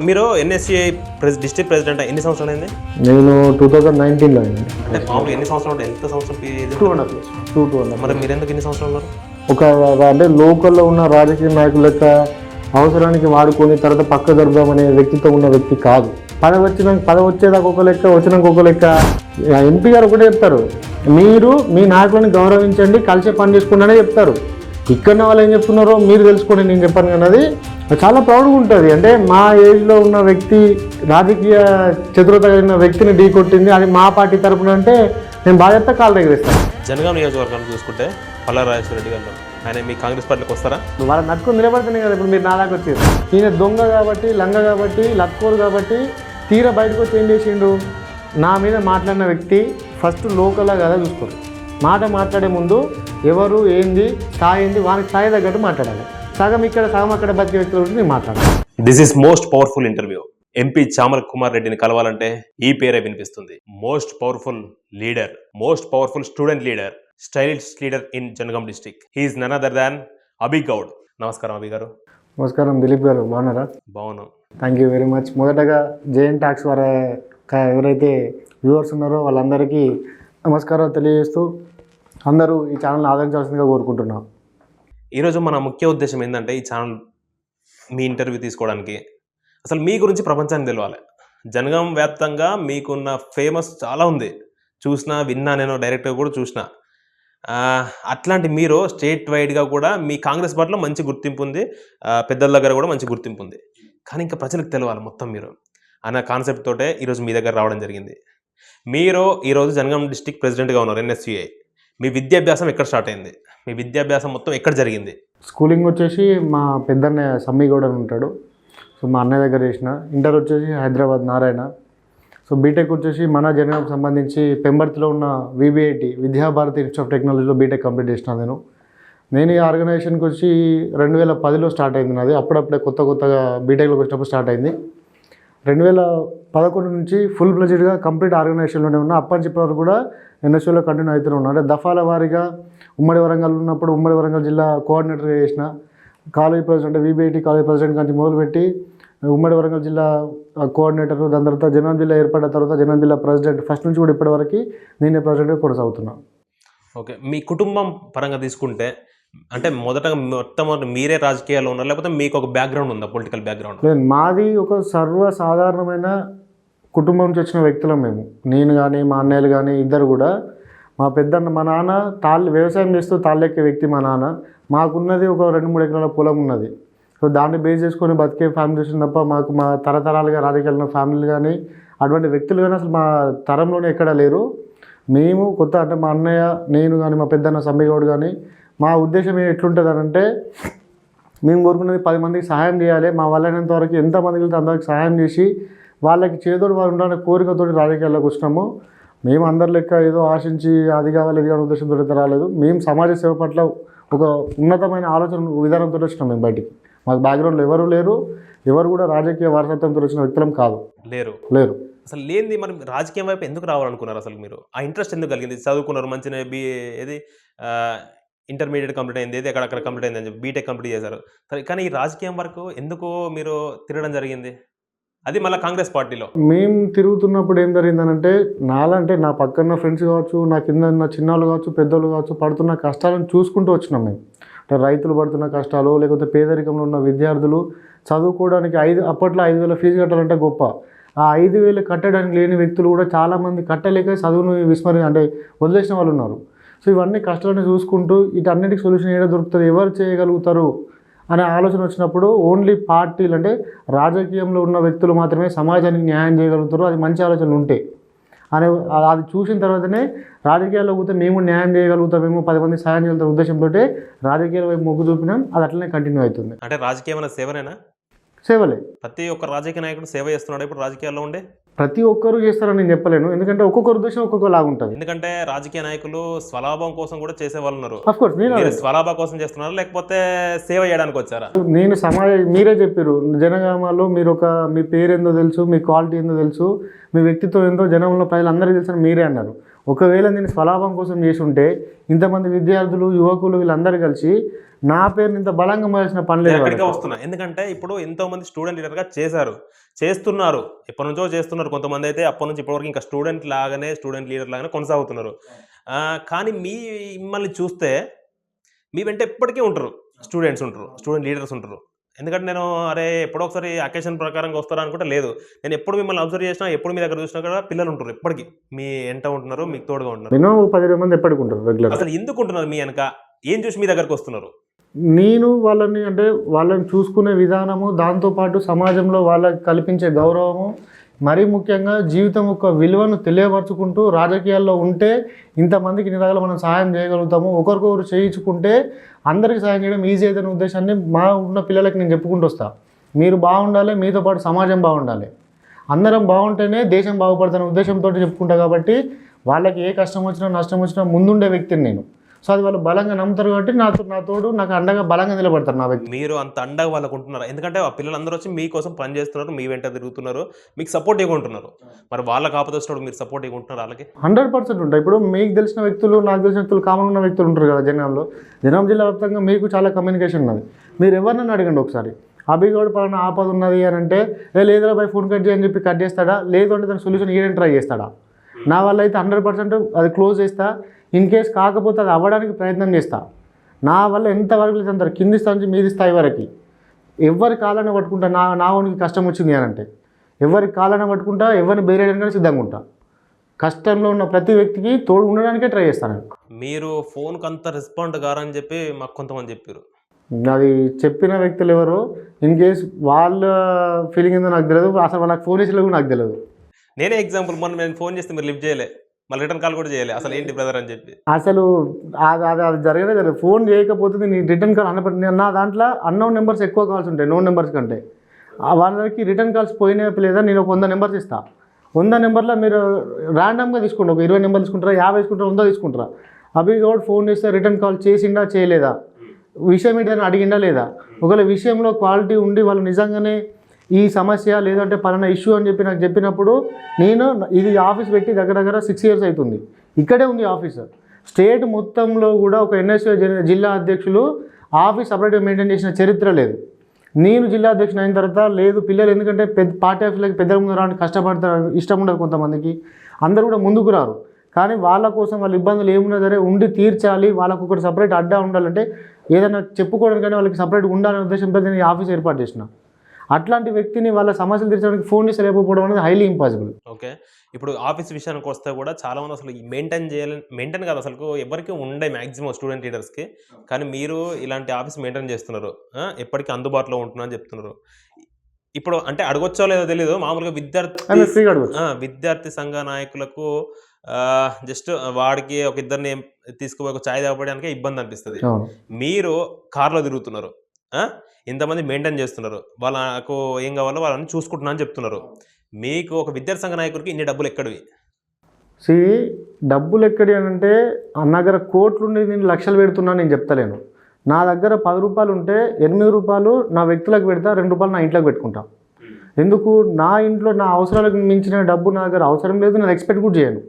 మీరు NSCI district president ఎన్ని సంవత్సరాలు అయింది? నేను 2019లో అయింది. అంటే మామూలుగా ఎన్ని సంవత్సరాలు ఉంటాయి? ఎంత సంవత్సరం 2.5 మరి మీరు ఎందుకు ఎన్ని సంవత్సరాలు ఉన్నారు? ఒక అంటే లోకల్లో ఉన్న రాజకీయ నాయకుల యొక్క అవసరానికి వాడుకొని తర్వాత పక్క జరుపుదామనే వ్యక్తితో ఉన్న వ్యక్తి కాదు. పదవి వచ్చేదాకా ఒక లెక్క, వచ్చినాక ఒక లెక్క. ఎంపీ గారు ఒకటే చెప్తారు, మీరు మీ నాయకులను గౌరవించండి, కలిసే పని చేసుకుంటూనే చెప్తారు. ఇక్కడ వాళ్ళు ఏం చెప్తున్నారో మీరు తెలుసుకోండి, నేను చెప్పాను కానీ అది చాలా ప్రౌడ్గా ఉంటుంది. అంటే మా ఏజ్లో ఉన్న వ్యక్తి రాజకీయ చతురత కలిగిన వ్యక్తిని ఢీ కొట్టింది, అది మా పార్టీ తరఫున అంటే నేను బాధ్యత కాళ్ళు ఎగరేస్తాను. జనగాం నియోజకవర్గాన్ని చూసుకుంటే పల్లా రాజేశ్వర రెడ్డి గారు ఆయన మీ కాంగ్రెస్ పార్టీకి వస్తారా? వాళ్ళని నట్టుకుని నిలబడుతున్నాయి కదా. ఇప్పుడు మీరు నా దాకా వచ్చారు, ఈయన దొంగ కాబట్టి, లంగ కాబట్టి, లక్కోరు కాబట్టి తీరా బయటకు వచ్చి ఏం చేసిండు, నా మీద మాట్లాడిన వ్యక్తి ఫస్ట్ లోకల్గా కదా చూసుకోరు. మాట్లాడే ముందు ఎవరు ఏంది స్థాయి ఏంది వానికి స్థాయి తగ్గట్టు మాట్లాడాలి. సగం ఇక్కడ సగం అక్కడ బతికే వ్యక్తుల గురించి నేను మాట్లాడాలి. This is most powerful interview. MP Chamala Kumar రెడ్డిని కలవాలంటే ఈ పేరే వినిపిస్తుంది. Most powerful leader, most powerful student leader, stylish leader in Jangaon district. He is none other than Abhi Goud. నమస్కారం అభి గారు. నమస్కారం దిలీప్ గారు, బాగున్నారా? బాగున్నాం, థ్యాంక్ యూ వెరీ మచ్. మొదటగా జేఎన్ టాక్స్ వారి ఎవరైతే వ్యూవర్స్ ఉన్నారో వాళ్ళందరికీ నమస్కారాలు తెలియజేస్తూ అందరూ ఈ ఛానల్ని ఆదరించాల్సిందిగా కోరుకుంటున్నాం. ఈరోజు మన ముఖ్య ఉద్దేశం ఏంటంటే ఈ ఛానల్ మీ ఇంటర్వ్యూ తీసుకోవడానికి అసలు మీ గురించి ప్రపంచానికి తెలవాలి. జనగాం వ్యాప్తంగా మీకున్న ఫేమస్ చాలా ఉంది, చూసినా విన్నా, నేను డైరెక్ట్గా కూడా చూసిన. అట్లాంటి మీరు స్టేట్ వైడ్గా కూడా మీ కాంగ్రెస్ పార్టీలో మంచి గుర్తింపు ఉంది, పెద్దల దగ్గర కూడా మంచి గుర్తింపు ఉంది. కానీ ఇంకా ప్రజలకు తెలవాలి మొత్తం మీరు అన్న కాన్సెప్ట్ తోటే ఈరోజు మీ దగ్గర రావడం జరిగింది. మీరు ఈరోజు జనగాం డిస్ట్రిక్ట్ ప్రెసిడెంట్గా ఉన్నారు ఎన్ఎస్యుఐ. మీ విద్యాభ్యాసం ఎక్కడ స్టార్ట్ అయింది? మీ విద్యాభ్యాసం మొత్తం ఎక్కడ జరిగింది? స్కూలింగ్ వచ్చేసి మా పెద్దన్నయ్య సమ్మిగౌడ్ అని ఉంటాడు, సో మా అన్నయ్య దగ్గర చేసిన. ఇంటర్ వచ్చేసి హైదరాబాద్ నారాయణ. సో బీటెక్ వచ్చేసి మన జనగాంకి సంబంధించి పెంబర్తిలో ఉన్న విబిఐటి విద్యాభారతి ఇన్స్టిట్యూట్ ఆఫ్ టెక్నాలజీలో బీటెక్ కంప్లీట్ చేసిన. నేను ఈ ఆర్గనైజేషన్కి వచ్చి 2010లో స్టార్ట్ అయింది నాది. అప్పుడప్పుడే కొత్తగా బీటెక్లోకి వచ్చినప్పుడు స్టార్ట్ అయింది. 2011 నుంచి ఫుల్ ప్లెజ్డ్గా కంప్లీట్ ఆర్గనైజేషన్లోనే ఉన్నా. అప్పటి నుంచి ఇప్పటివరకు కూడా ఎన్ఎస్యూలో కంటిన్యూ అవుతూనే ఉన్నా. అంటే దఫాల వారీగా ఉమ్మడి వరంగల్ ఉన్నప్పుడు ఉమ్మడి వరంగల్ జిల్లా కోఆర్డినేటర్గా చేసిన, college president VBIT college president నుంచి మొదలుపెట్టి ఉమ్మడి వరంగల్ జిల్లా కోఆర్డినేటర్, దాని తర్వాత జనగాం జిల్లా ఏర్పడిన తర్వాత జనగాం జిల్లా ప్రెసిడెంట్, ఫస్ట్ నుంచి కూడా ఇప్పటివరకు నేనే ప్రెసిడెంట్గా కొనసాగుతున్నాను. ఓకే, మీ కుటుంబం పరంగా తీసుకుంటే అంటే మొట్టమొదటి మీరే రాజకీయాల్లో ఉన్నారు, లేకపోతే మీకు ఒక బ్యాక్గ్రౌండ్ ఉందా, పొలిటికల్ బ్యాక్గ్రౌండ్? లేదు, మాది ఒక సర్వసాధారణమైన కుటుంబం నుంచి వచ్చిన వ్యక్తులం మేము. నేను కానీ మా అన్నయ్యలు కానీ ఇద్దరు కూడా. మా నాన్న వ్యవసాయం చేస్తూ తాళ్ళెక్కే వ్యక్తి మా నాన్న. మాకున్నది ఒక 2-3 ఎకరాల పొలం ఉన్నది. సో దాన్ని బేస్ చేసుకొని బతికే ఫ్యామిలీ వచ్చింది తప్ప మాకు మా తరతరాలుగా రాజకీయాల్లో ఫ్యామిలీ కానీ అటువంటి వ్యక్తులు కానీ అసలు మా తరంలోనే ఎక్కడా లేరు. మేము కొత్త అంటే మా అన్నయ్య, నేను కానీ మా పెద్దన్న సమ్మిగౌడ్ కానీ మా ఉద్దేశం ఎట్లుంటుంది అంటే మేము కోరుకున్నది 10 మందికి సహాయం చేయాలి. మా వల్లైనంత వరకు ఎంతమందికి వెళ్తే అంతవరకు సహాయం చేసి వాళ్ళకి చేదోడు వారు ఉండాలనే కోరికతోటి రాజకీయాల్లోకి వచ్చినాము. మేము అందరి లెక్క ఏదో ఆశించి అది కావాలి ఇది కావాలి ఉద్దేశంతో అయితే రాలేదు. మేము సమాజ సేవ పట్ల ఒక ఉన్నతమైన ఆలోచన విధానంతో వచ్చినాం. మేము బయటికి మాకు బ్యాక్గ్రౌండ్లో ఎవరు లేరు, ఎవరు కూడా రాజకీయ వారసత్వంతో వచ్చిన వ్యక్తులం కాదు, లేరు. అసలు లేనిది మరి రాజకీయం వైపు ఎందుకు రావాలనుకున్నారు? అసలు మీరు ఆ ఇంట్రెస్ట్ ఎందుకు కలిగింది? చదువుకున్నారు మంచిగా, ఏది ఇంటర్మీడియట్ కంప్లీట్ అయింది, ఏది అక్కడ కంప్లీట్ అయింది అని చెప్పి బీటెక్ కంప్లీట్ చేశారు. సరే, కానీ ఈ రాజకీయం వరకు ఎందుకు మీరు తిరగడం జరిగింది? అది మళ్ళీ కాంగ్రెస్ పార్టీలో మేము తిరుగుతున్నప్పుడు ఏం జరిగిందనంటే, నాలంటే నా పక్కన ఫ్రెండ్స్ కావచ్చు, నా కింద నా చిన్నవాళ్ళు కావచ్చు, పెద్దోళ్ళు కావచ్చు, పడుతున్న కష్టాలను చూసుకుంటూ వచ్చినాం మేము. అంటే రైతులు పడుతున్న కష్టాలు, లేకపోతే పేదరికంలో ఉన్న విద్యార్థులు చదువుకోవడానికి అప్పట్లో 5,000 ఫీజు కట్టాలంటే గొప్ప. ఆ 5,000 కట్టడానికి లేని వ్యక్తులు కూడా చాలామంది కట్టలేక చదువును వదిలేసిన వాళ్ళు ఉన్నారు. సో ఇవన్నీ కష్టాలను చూసుకుంటూ వీటన్నిటికి సొల్యూషన్ ఏదో దొరుకుతుంది, ఎవరు చేయగలుగుతారు అనే ఆలోచన వచ్చినప్పుడు ఓన్లీ పార్టీలు అంటే రాజకీయంలో ఉన్న వ్యక్తులు మాత్రమే సమాజానికి న్యాయం చేయగలుగుతారు, అది మంచి ఆలోచనలు ఉంటాయి అది చూసిన తర్వాతనే రాజకీయాల్లో పోతే మేము న్యాయం చేయగలుగుతామేమో, 10 మంది సహాయం చేయగలుగుతారు ఉద్దేశంతో రాజకీయాల వైపు మొగ్గు చూపినాం. అది అట్లనే కంటిన్యూ అవుతుంది. అంటే రాజకీయమైన సేవనేనా? సేవలే. ప్రతి ఒక్క రాజకీయ నాయకుడు సేవ చేస్తున్నాడు ఇప్పుడు రాజకీయాల్లో ఉండే? ప్రతి ఒక్కరు చేస్తారని నేను చెప్పలేను, ఎందుకంటే ఒక్కొక్కరు ఉద్దేశం ఒక్కొక్కలాగా ఉంటుంది. ఎందుకంటే రాజకీయ నాయకులు స్వలాభం కోసం కూడా చేసే వాళ్ళు ఉన్నారు. అఫ్కోర్స్ నేను స్వలాభం కోసం చేస్తున్నారు, లేకపోతే సేవ చేయడానికి వచ్చారా? నేను మీరే చెప్పారు, జనగామలో మీరు మీ పేరు ఏందో తెలుసు, మీ క్వాలిటీ ఏందో తెలుసు, మీ వ్యక్తిత్వం ఏందో జనంలో ప్రజలందరికీ తెలుసు మీరే అన్నారు. ఒకవేళ నేను స్వలాభం కోసం చేసి ఉంటే ఇంతమంది విద్యార్థులు యువకులు వీళ్ళందరూ కలిసి నా పేరుని ఇంత బలంగా మోయాల్సిన పని లేదు ఎక్కడికే వాళ్ళకి. వస్తున్నా ఎందుకంటే ఇప్పుడు ఎంతో మంది స్టూడెంట్ లీడర్గా చేస్తున్నారు ఎప్పటి నుంచో చేస్తున్నారు. కొంతమంది అయితే అప్పటి నుంచి ఇప్పటివరకు ఇంకా స్టూడెంట్ లీడర్ లాగానే కొనసాగుతున్నారు. కానీ మిమ్మల్ని చూస్తే మీ వెంట ఎప్పటికీ ఉంటారు స్టూడెంట్ లీడర్స్ ఉంటారు. ఎందుకంటే నేను అరే ఎప్పుడో ఒకసారి అకేషన్ ప్రకారంగా వస్తారా అనుకుంటే లేదు, నేను ఎప్పుడు మిమ్మల్ని అబ్జర్వ్ చేసినా ఎప్పుడు మీ దగ్గర చూసినా కూడా పిల్లలు ఉంటారు, ఎప్పటికీ మీ వెంట ఉంటున్నారు, మీకు తోడుగా ఉంటున్నారు. మినిమం 10 మంది ఎప్పటికి ఉంటారు రెగ్యులర్. అసలు ఎందుకు ఉంటున్నారు మీ వెనక? ఏం చూసి మీ దగ్గరకు వస్తున్నారు? నేను వాళ్ళని చూసుకునే విధానము, దాంతోపాటు సమాజంలో వాళ్ళకి కల్పించే గౌరవము, మరీ ముఖ్యంగా జీవితం యొక్క విలువను తెలియపరుచుకుంటూ రాజకీయాల్లో ఉంటే ఇంతమందికి ఇన్ని రకాల మనం సహాయం చేయగలుగుతాము, ఒకరికొకరు చేయించుకుంటే అందరికీ సహాయం చేయడం ఈజీ అవుతున్న ఉద్దేశాన్ని మా ఉన్న పిల్లలకి నేను చెప్పుకుంటూ వస్తా. మీరు బాగుండాలి, మీతో పాటు సమాజం బాగుండాలి, అందరం బాగుంటేనే దేశం బాగుపడుతున్న ఉద్దేశంతో చెప్పుకుంటా. కాబట్టి వాళ్ళకి ఏ కష్టం వచ్చినా నష్టం వచ్చినా ముందుండే వ్యక్తిని నేను. సో అది వాళ్ళు బలంగా నమ్ముతారు కాబట్టి నా తోడు నాకు అండగా బలంగా నిలబడతారు నా వ్యక్తి. మీరు అంత అండగా వాళ్ళకు ఉంటున్నారు ఎందుకంటే ఆ పిల్లలందరూ వచ్చి మీకోసం పని చేస్తున్నారు, మీ వెంట తిరుగుతున్నారు, మీకు సపోర్టివ్గా ఉంటున్నారు. మరి వాళ్ళకి ఆపద వచ్చినప్పుడు మీరు సపోర్టివ్గా ఉంటున్నారు వాళ్ళకి? 100% ఉంటాయి. ఇప్పుడు మీకు తెలిసిన వ్యక్తులు, నాకు తెలిసిన వ్యక్తులు, కామన్ ఉన్న వ్యక్తులు ఉంటారు కదా జనగాం జిల్లా వ్యాప్తంగా మీకు చాలా కమ్యూనికేషన్ ఉన్నది. మీరు ఎవరినైనా అడగండి ఒకసారి, అభిగౌడ్ పలానా ఆపద ఉన్నది అని అంటే లేదురా బై ఫోన్ కట్ చేయని చెప్పి కట్ చేస్తాడా, లేదు అంటే దాని సొల్యూషన్ ఏదైనా ట్రై చేస్తాడా? నా వల్ల అయితే 100% అది క్లోజ్ చేస్తా. ఇన్ కేస్ కాకపోతే అది అవ్వడానికి ప్రయత్నం చేస్తా. నా వల్ల ఎంతవరకు లేదు అంటారు, కింది స్థాయి నుంచి మీది స్థాయి వరకు ఎవరి కాలాన్ని పట్టుకుంటా. నా వానికి కష్టం వచ్చింది అని అంటే ఎవరి కాలాన్ని పట్టుకుంటా, ఎవరిని బేరేయడానికి సిద్ధంగా ఉంటా. కష్టంలో ఉన్న ప్రతి వ్యక్తికి తోడు ఉండడానికే ట్రై చేస్తాను. మీరు ఫోన్కి అంత రెస్పాండ్ కారని చెప్పి మాకు కొంతమంది చెప్పారు. అది చెప్పిన వ్యక్తులు ఎవరో, ఇన్ కేస్ వాళ్ళ ఫీలింగ్ ఏందో నాకు తెలియదు, అసలు వాళ్ళకి ఫోన్ చేసేది కూడా నాకు తెలియదు. నేనే ఎగ్జాంపుల్, మొన్న నేను ఫోన్ చేస్తే మీరు లిఫ్ట్ చేయలే, మళ్ళీ రిటర్న్ కాల్ కూడా చేయలే, అసలు ఏంటి బ్రదర్ అని చెప్పి. అసలు అది జరగలేదు. ఫోన్ చేయకపోతే నేను రిటర్న్ కాల్ నా దాంట్లో అన్నోన్ నెంబర్స్ ఎక్కువ కాల్స్ ఉంటాయి నోన్ నెంబర్స్ కంటే. వాళ్ళకి రిటర్న్ కాల్స్ పోయినా లేదా నేను ఒక 100 నెంబర్స్ ఇస్తాను. 100 నెంబర్లో మీరు ర్యాండమ్గా తీసుకోండి, ఒక 20 నెంబర్లు తీసుకుంటారా, 50 తీసుకుంటారా, 100 తీసుకుంటారా. అభిగౌడ్ ఫోన్ చేస్తే రిటర్న్ కాల్ చేసిండా చేయలేదా, విషయం ఏంటని అడిగిందా లేదా, ఒకవేళ విషయంలో క్వాలిటీ ఉండి వాళ్ళు నిజంగానే ఈ సమస్య లేదంటే పలానా ఇష్యూ అని చెప్పి నాకు చెప్పినప్పుడు నేను ఇది ఆఫీస్ పెట్టి దగ్గర 6 years అవుతుంది, ఇక్కడే ఉంది ఆఫీస్. స్టేట్ మొత్తంలో కూడా ఒక ఎన్ఎస్యూ జిల్లా అధ్యక్షులు ఆఫీస్ సపరేట్గా మెయింటైన్ చేసిన చరిత్ర లేదు. నేను జిల్లా అధ్యక్షుడు అయిన తర్వాత లేదు, పిల్లలు ఎందుకంటే పార్టీ ఆఫీస్లోకి పెద్ద ముందు రావడానికి కష్టపడతారు, ఇష్టం ఉండదు కొంతమందికి, అందరూ కూడా ముందుకు రారు. కానీ వాళ్ళ కోసం వాళ్ళ ఇబ్బందులు ఏమున్నా సరే ఉండి తీర్చాలి, వాళ్ళకు ఒకటి సపరేట్ అడ్డా ఉండాలంటే ఏదైనా చెప్పుకోవడానికి వాళ్ళకి సపరేట్గా ఉండాలనే ఉద్దేశంతో నేను ఈ ఆఫీస్ ఏర్పాటు చేసిన. అట్లాంటి వ్యక్తిని వాళ్ళ సమస్యలు తీర్చడానికి ఫోన్ చేసి లేకపోవడం అనేది హైలీ ఇంపాసిబుల్. ఓకే, ఇప్పుడు ఆఫీస్ విషయానికి వస్తే కూడా చాలామంది అసలు మెయింటైన్ కాదు, అసలు ఎవరికి ఉండే మ్యాక్సిమం స్టూడెంట్ లీడర్స్కి. కానీ మీరు ఇలాంటి ఆఫీస్ మెయింటైన్ చేస్తున్నారు, ఎప్పటికీ అందుబాటులో ఉంటున్నా అని చెప్తున్నారు. ఇప్పుడు అంటే అడగొచ్చో లేదో తెలీదు, మామూలుగా విద్యార్థి సంఘ నాయకులకు జస్ట్ వాడికి ఒక ఇద్దరిని తీసుకుపోయి ఒక ఛాయ్ తాగడానికి ఇబ్బంది అనిపిస్తుంది. మీరు కార్లో తిరుగుతున్నారు, ఇంతమంది మెయింటైన్ చేస్తున్నారు, వాళ్ళకు ఏం కావాలో వాళ్ళని చూసుకుంటున్నా అని చెప్తున్నారు. మీకు ఒక విద్యార్థి సంఘ నాయకుడికి ఇన్ని డబ్బులు ఎక్కడివి? డబ్బులు ఎక్కడి అని అంటే నా దగ్గర కోట్లుండి నేను లక్షలు పెడుతున్నా నేను చెప్తలేను. నా దగ్గర 10 రూపాయలు ఉంటే 8 రూపాయలు నా వ్యక్తులకు పెడతా, 2 రూపాయలు నా ఇంట్లోకి పెట్టుకుంటా. ఎందుకు? నా ఇంట్లో నా అవసరాలకు మించిన డబ్బు నా దగ్గర అవసరం లేదు, నేను ఎక్స్పెక్ట్ కూడా చేయను.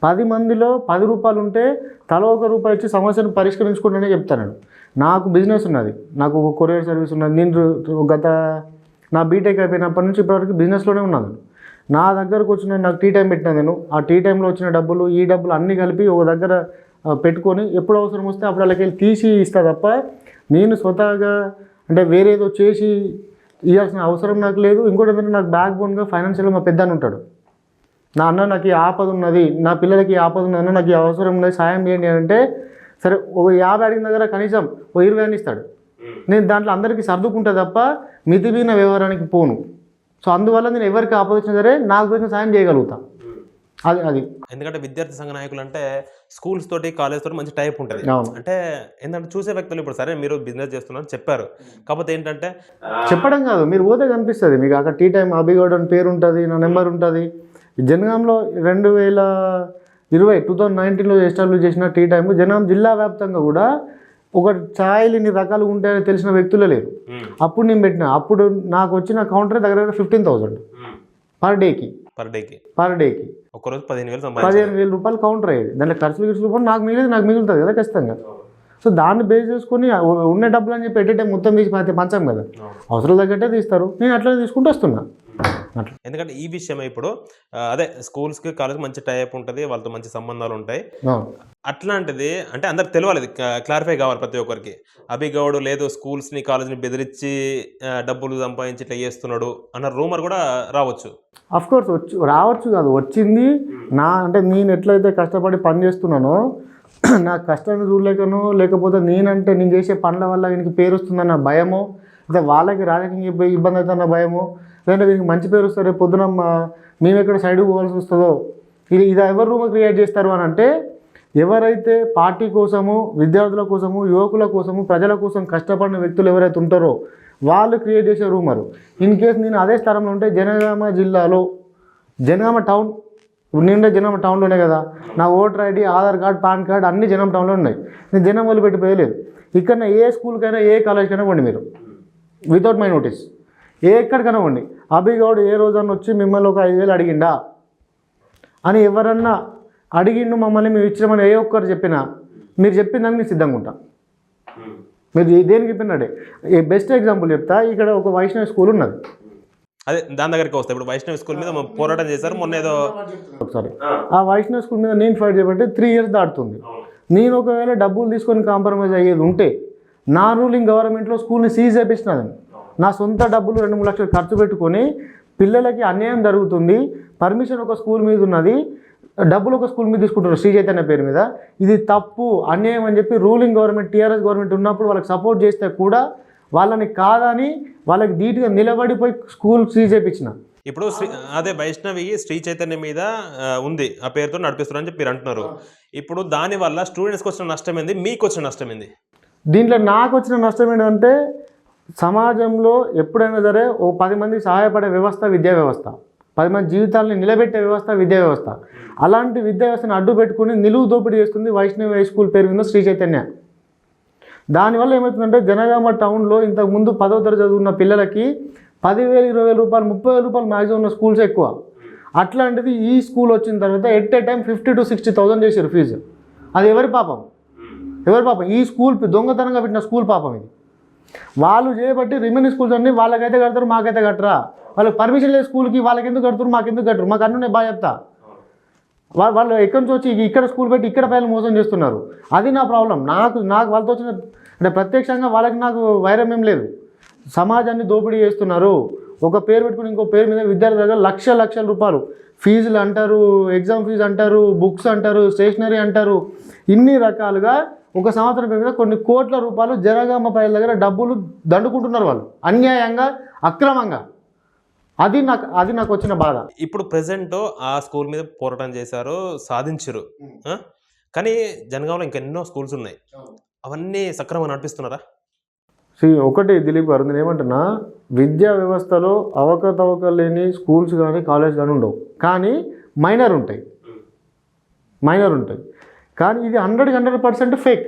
10 మందిలో 10 రూపాయలు ఉంటే తలో 1 రూపాయి ఇచ్చి సమస్యను పరిష్కరించుకుంటానని చెప్తాను. నాకు బిజినెస్ ఉన్నది, నాకు ఒక కొరియర్ సర్వీస్ ఉన్నది. నేను నా బీటెక్ అయిపోయినప్పటి నుంచి ఇప్పటివరకు బిజినెస్లోనే ఉన్నాను. నా దగ్గరకు వచ్చిన నాకు టీ టైం పెట్టినా, నేను ఆ టీ టైంలో వచ్చిన డబ్బులు ఈ డబ్బులు అన్నీ కలిపి ఒక దగ్గర పెట్టుకొని ఎప్పుడు అవసరం వస్తే అప్పుడు వాళ్ళకి వెళ్ళి తీసి ఇస్తా తప్ప నేను స్వతహాగా అంటే వేరేదో చేసి ఇవ్వాల్సిన అవసరం నాకు లేదు. ఇంకోటి ఏంటంటే నాకు బ్యాక్ బోన్గా ఫైనాన్షియల్గా మా పెద్ద ఉంటాడు. నా అన్న నాకు ఈ ఆపద ఉన్నది, నా పిల్లలకి ఈ ఆపద ఉన్నది, నాకు ఈ అవసరం ఉన్నది, సాయం చేయండి అంటే సరే ఒక 50 అడిగిన దగ్గర కనీసం ఓ 20 అని ఇస్తాడు. నేను దాంట్లో అందరికీ సర్దుకుంటా తప్ప మితిమీరిన వ్యవహారానికి పోను. సో అందువల్ల నేను ఎవరికి ఆపద వచ్చినా సరే నాకు వచ్చిన సాయం చేయగలుగుతా. అది ఎందుకంటే విద్యార్థి సంఘ నాయకులు అంటే స్కూల్స్ తోటి కాలేజ్ తోటి మంచి టైప్ ఉంటుంది. అంటే ఏంటంటే చూసే వ్యక్తులు ఇప్పుడు సరే మీరు బిజినెస్ చేస్తున్నారు చెప్పారు, కాకపోతే ఏంటంటే చెప్పడం కాదు, మీరు పోతే కనిపిస్తుంది మీకు. అక్కడ టీ టైం అభిగౌడ్ అని పేరు ఉంటుంది, నా నెంబర్ ఉంటుంది. జనగాంలో 2019లో ఎస్టాబ్లిష్ చేసిన టీ టైం జనగాం జిల్లా వ్యాప్తంగా కూడా ఒక ఛాయలు ఇన్ని రకాలు ఉంటాయని తెలిసిన వ్యక్తులే లేరు. అప్పుడు నేను పెట్టిన, అప్పుడు నాకు వచ్చిన కౌంటర్ దగ్గర 15,000. పర్ డేకి పర్ డేకి ఒక్కరోజు 15,000 సంపాదించాలి. 15,000 రూపాయలు కౌంటర్ అయ్యేది. దాంట్లో ఖర్చులు రూపాయలు నాకు మిగులుతుంది కదా ఖచ్చితంగా. సో దాన్ని బేస్ చేసుకొని ఉన్న డబ్బులు అని చెప్పి ఎట్టే మొత్తం తీసి పంచాం కదా, అవసరం తగ్గట్టే తీస్తారు, నేను అట్లనే తీసుకుంటూ వస్తున్నా అట్లా. ఎందుకంటే ఈ విషయం ఇప్పుడు అదే స్కూల్స్కి కాలేజ్ మంచి టైప్ ఉంటుంది, వాళ్ళతో మంచి సంబంధాలు ఉంటాయి. అట్లాంటిది అంటే అందరికి తెలియాలి, క్లారిఫై కావాలి ప్రతి ఒక్కరికి. అభిగౌడ్ లేదు స్కూల్స్ని కాలేజ్ని బెదిరించి డబ్బులు సంపాదించి ఇట్లా చేస్తున్నాడు అన్న రూమర్ కూడా రావచ్చు. అఫ్ కోర్స్ రావచ్చు కాదు, వచ్చింది. అంటే నేను ఎట్లయితే కష్టపడి పని చేస్తున్నానో నా కష్టాన్ని చూడలేకనో, లేకపోతే నేను చేసే పనుల వల్ల వీనికి పేరు వస్తుందన్న భయమో, లేదా వాళ్ళకి రాజకీయ ఇబ్బంది అవుతుందన్న భయమో, లేదంటే వీనికి మంచి పేరు వస్తారు రేపు పొద్దున మేము ఎక్కడ సైడ్ పోవాల్సి వస్తుందో, ఇది ఎవరు రూమ్ క్రియేట్ చేస్తారు అని అంటే ఎవరైతే పార్టీ కోసము, విద్యార్థుల కోసము, యువకుల కోసము, ప్రజల కోసం కష్టపడిన వ్యక్తులు ఎవరైతే ఉంటారో వాళ్ళు క్రియేట్ చేసే రూమరు. ఇన్ కేసు నేను అదే స్థలంలో ఉంటే జనగామ జిల్లాలో జనగామ టౌన్, నిండే జనగామ టౌన్లోనే కదా, నా voter ID, Aadhaar card, pan card అన్నీ జనగామ టౌన్లో ఉన్నాయి. నేను జనం వదిలి పెట్టిపోయలేదు. ఇక్కడ ఏ స్కూల్కైనా ఏ కాలేజ్కైనా పోండి మీరు, వితౌట్ మై నోటీస్, ఎక్కడికైనా పోండి. అభిగౌడ్ ఏ రోజన్నా వచ్చి మిమ్మల్ని ఒక 5,000 అడిగిండా అని ఎవరన్నా అడిగిండు మమ్మల్ని మేము ఇచ్చినామని ఏ ఒక్కరు చెప్పినా మీరు చెప్పిందని నేను సిద్ధంగా ఉంటా. మీరు దేనికి చెప్పినాడే బెస్ట్ ఎగ్జాంపుల్ చెప్తా. ఇక్కడ ఒక వైష్ణవి స్కూల్ ఉన్నది, అదే దాని దగ్గరికి వస్తాయి. ఇప్పుడు వైష్ణవి స్కూల్ మీద పోరాటం చేశారు మొన్న ఏదో ఒకసారి. ఆ వైష్ణవి స్కూల్ మీద నేను ఫైట్ చేయబట్టి 3 years దాటుతుంది. నేను ఒకవేళ డబ్బులు తీసుకొని కాంప్రమైజ్ అయ్యేది ఉంటే నా రూలింగ్ గవర్నమెంట్లో స్కూల్ని సీజ్ చేపించినదని, నా సొంత డబ్బులు 2-3 లక్షలు ఖర్చు పెట్టుకొని పిల్లలకి అన్యాయం జరుగుతుంది, పర్మిషన్ ఒక స్కూల్ మీద ఉన్నది, డబ్బులు ఒక స్కూల్ మీద తీసుకుంటారు శ్రీ చైతన్య పేరు మీద, ఇది తప్పు అన్యాయం అని చెప్పి రూలింగ్ గవర్నమెంట్ టీఆర్ఎస్ గవర్నమెంట్ ఉన్నప్పుడు వాళ్ళకి సపోర్ట్ చేస్తే కూడా వాళ్ళని కాదని వాళ్ళకి ధీటుగా నిలబడిపోయి స్కూల్ సీజ్ చేయించిన. ఇప్పుడు అదే వైష్ణవి శ్రీ చైతన్య మీద ఉంది, ఆ పేరుతో నడిపిస్తున్నారు అని చెప్పి మీరు అంటున్నారు. ఇప్పుడు దానివల్ల స్టూడెంట్స్కి వచ్చిన నష్టం ఏంది, మీకు వచ్చిన నష్టం ఏంది? దీంట్లో నాకు వచ్చిన నష్టం ఏంటంటే సమాజంలో ఎప్పుడైనా సరే ఓ 10 మందికి సహాయపడే వ్యవస్థ విద్యా వ్యవస్థ, 10 మంది జీవితాలని నిలబెట్టే వ్యవస్థ విద్యా వ్యవస్థ. అలాంటి విద్యా వ్యవస్థను అడ్డు పెట్టుకుని నిలువు దోపిడీ చేస్తుంది వైష్ణవి హై స్కూల్ పేరు మీద శ్రీ చైతన్య. దానివల్ల ఏమవుతుందంటే జనగామ టౌన్లో ఇంతకుముందు 10వ తరగతి చదువున్న పిల్లలకి 10,000, 20,000 రూపాయలు, 30,000 రూపాయలు మ్యాక్సిమం ఉన్న స్కూల్స్ ఎక్కువ. అట్లాంటిది ఈ స్కూల్ వచ్చిన తర్వాత ఎట్ ఏ టైం 50,000 to 60,000 చేశారు ఫీజు. అది ఎవరి పాపం? ఈ స్కూల్ దొంగతనంగా పెట్టిన స్కూల్ పాపం ఇది. వాళ్ళు చేయబట్టి రిమైనింగ్ స్కూల్స్ అన్నీ వాళ్ళకైతే కడతారు, మాకైతే కట్టరా. వాళ్ళకి పర్మిషన్ లేదు స్కూల్కి, వాళ్ళకి ఎందుకు కడతారు, మాకెందుకు కట్టరు, మాకు అన్నీ బాగా చెప్తా. వాళ్ళు ఎక్కడి నుంచి వచ్చి ఇక్కడ స్కూల్ పెట్టి ఇక్కడ పిల్లలు మోసం చేస్తున్నారు. అది నా ప్రాబ్లం. నాకు వాళ్ళతో వచ్చిన అంటే ప్రత్యక్షంగా వాళ్ళకి నాకు వైరం ఏం లేదు. సమాజాన్ని దోపిడీ చేస్తున్నారు. ఒక పేరు పెట్టుకుని ఇంకో పేరు మీద విద్యార్థి దగ్గర లక్షల రూపాయలు ఫీజులు అంటారు, ఎగ్జామ్ ఫీజు అంటారు, బుక్స్ అంటారు, స్టేషనరీ అంటారు, ఇన్ని రకాలుగా ఒక సంవత్సరం పేరు మీద కొన్ని కోట్ల రూపాయలు జనగామ ప్రజల దగ్గర డబ్బులు దండుకుంటున్నారు వాళ్ళు అన్యాయంగా, అక్రమంగా. అది నాకు వచ్చిన బాధ. ఇప్పుడు ప్రెసెంట్ ఆ స్కూల్ మీద పోరాటం చేశారు, సాధించారు. కానీ జనగామలో ఇంకెన్నో స్కూల్స్ ఉన్నాయి, అవన్నీ సక్రమంగా నడిపిస్తున్నారా? ఒకటి దిలీప్ గారు, నేను ఏమంటున్నా, విద్యా వ్యవస్థలో అవకతవకలు లేని స్కూల్స్ కానీ కాలేజ్ కానీ ఉండవు, కానీ మైనర్ ఉంటాయి. కానీ ఇది 100% ఫేక్,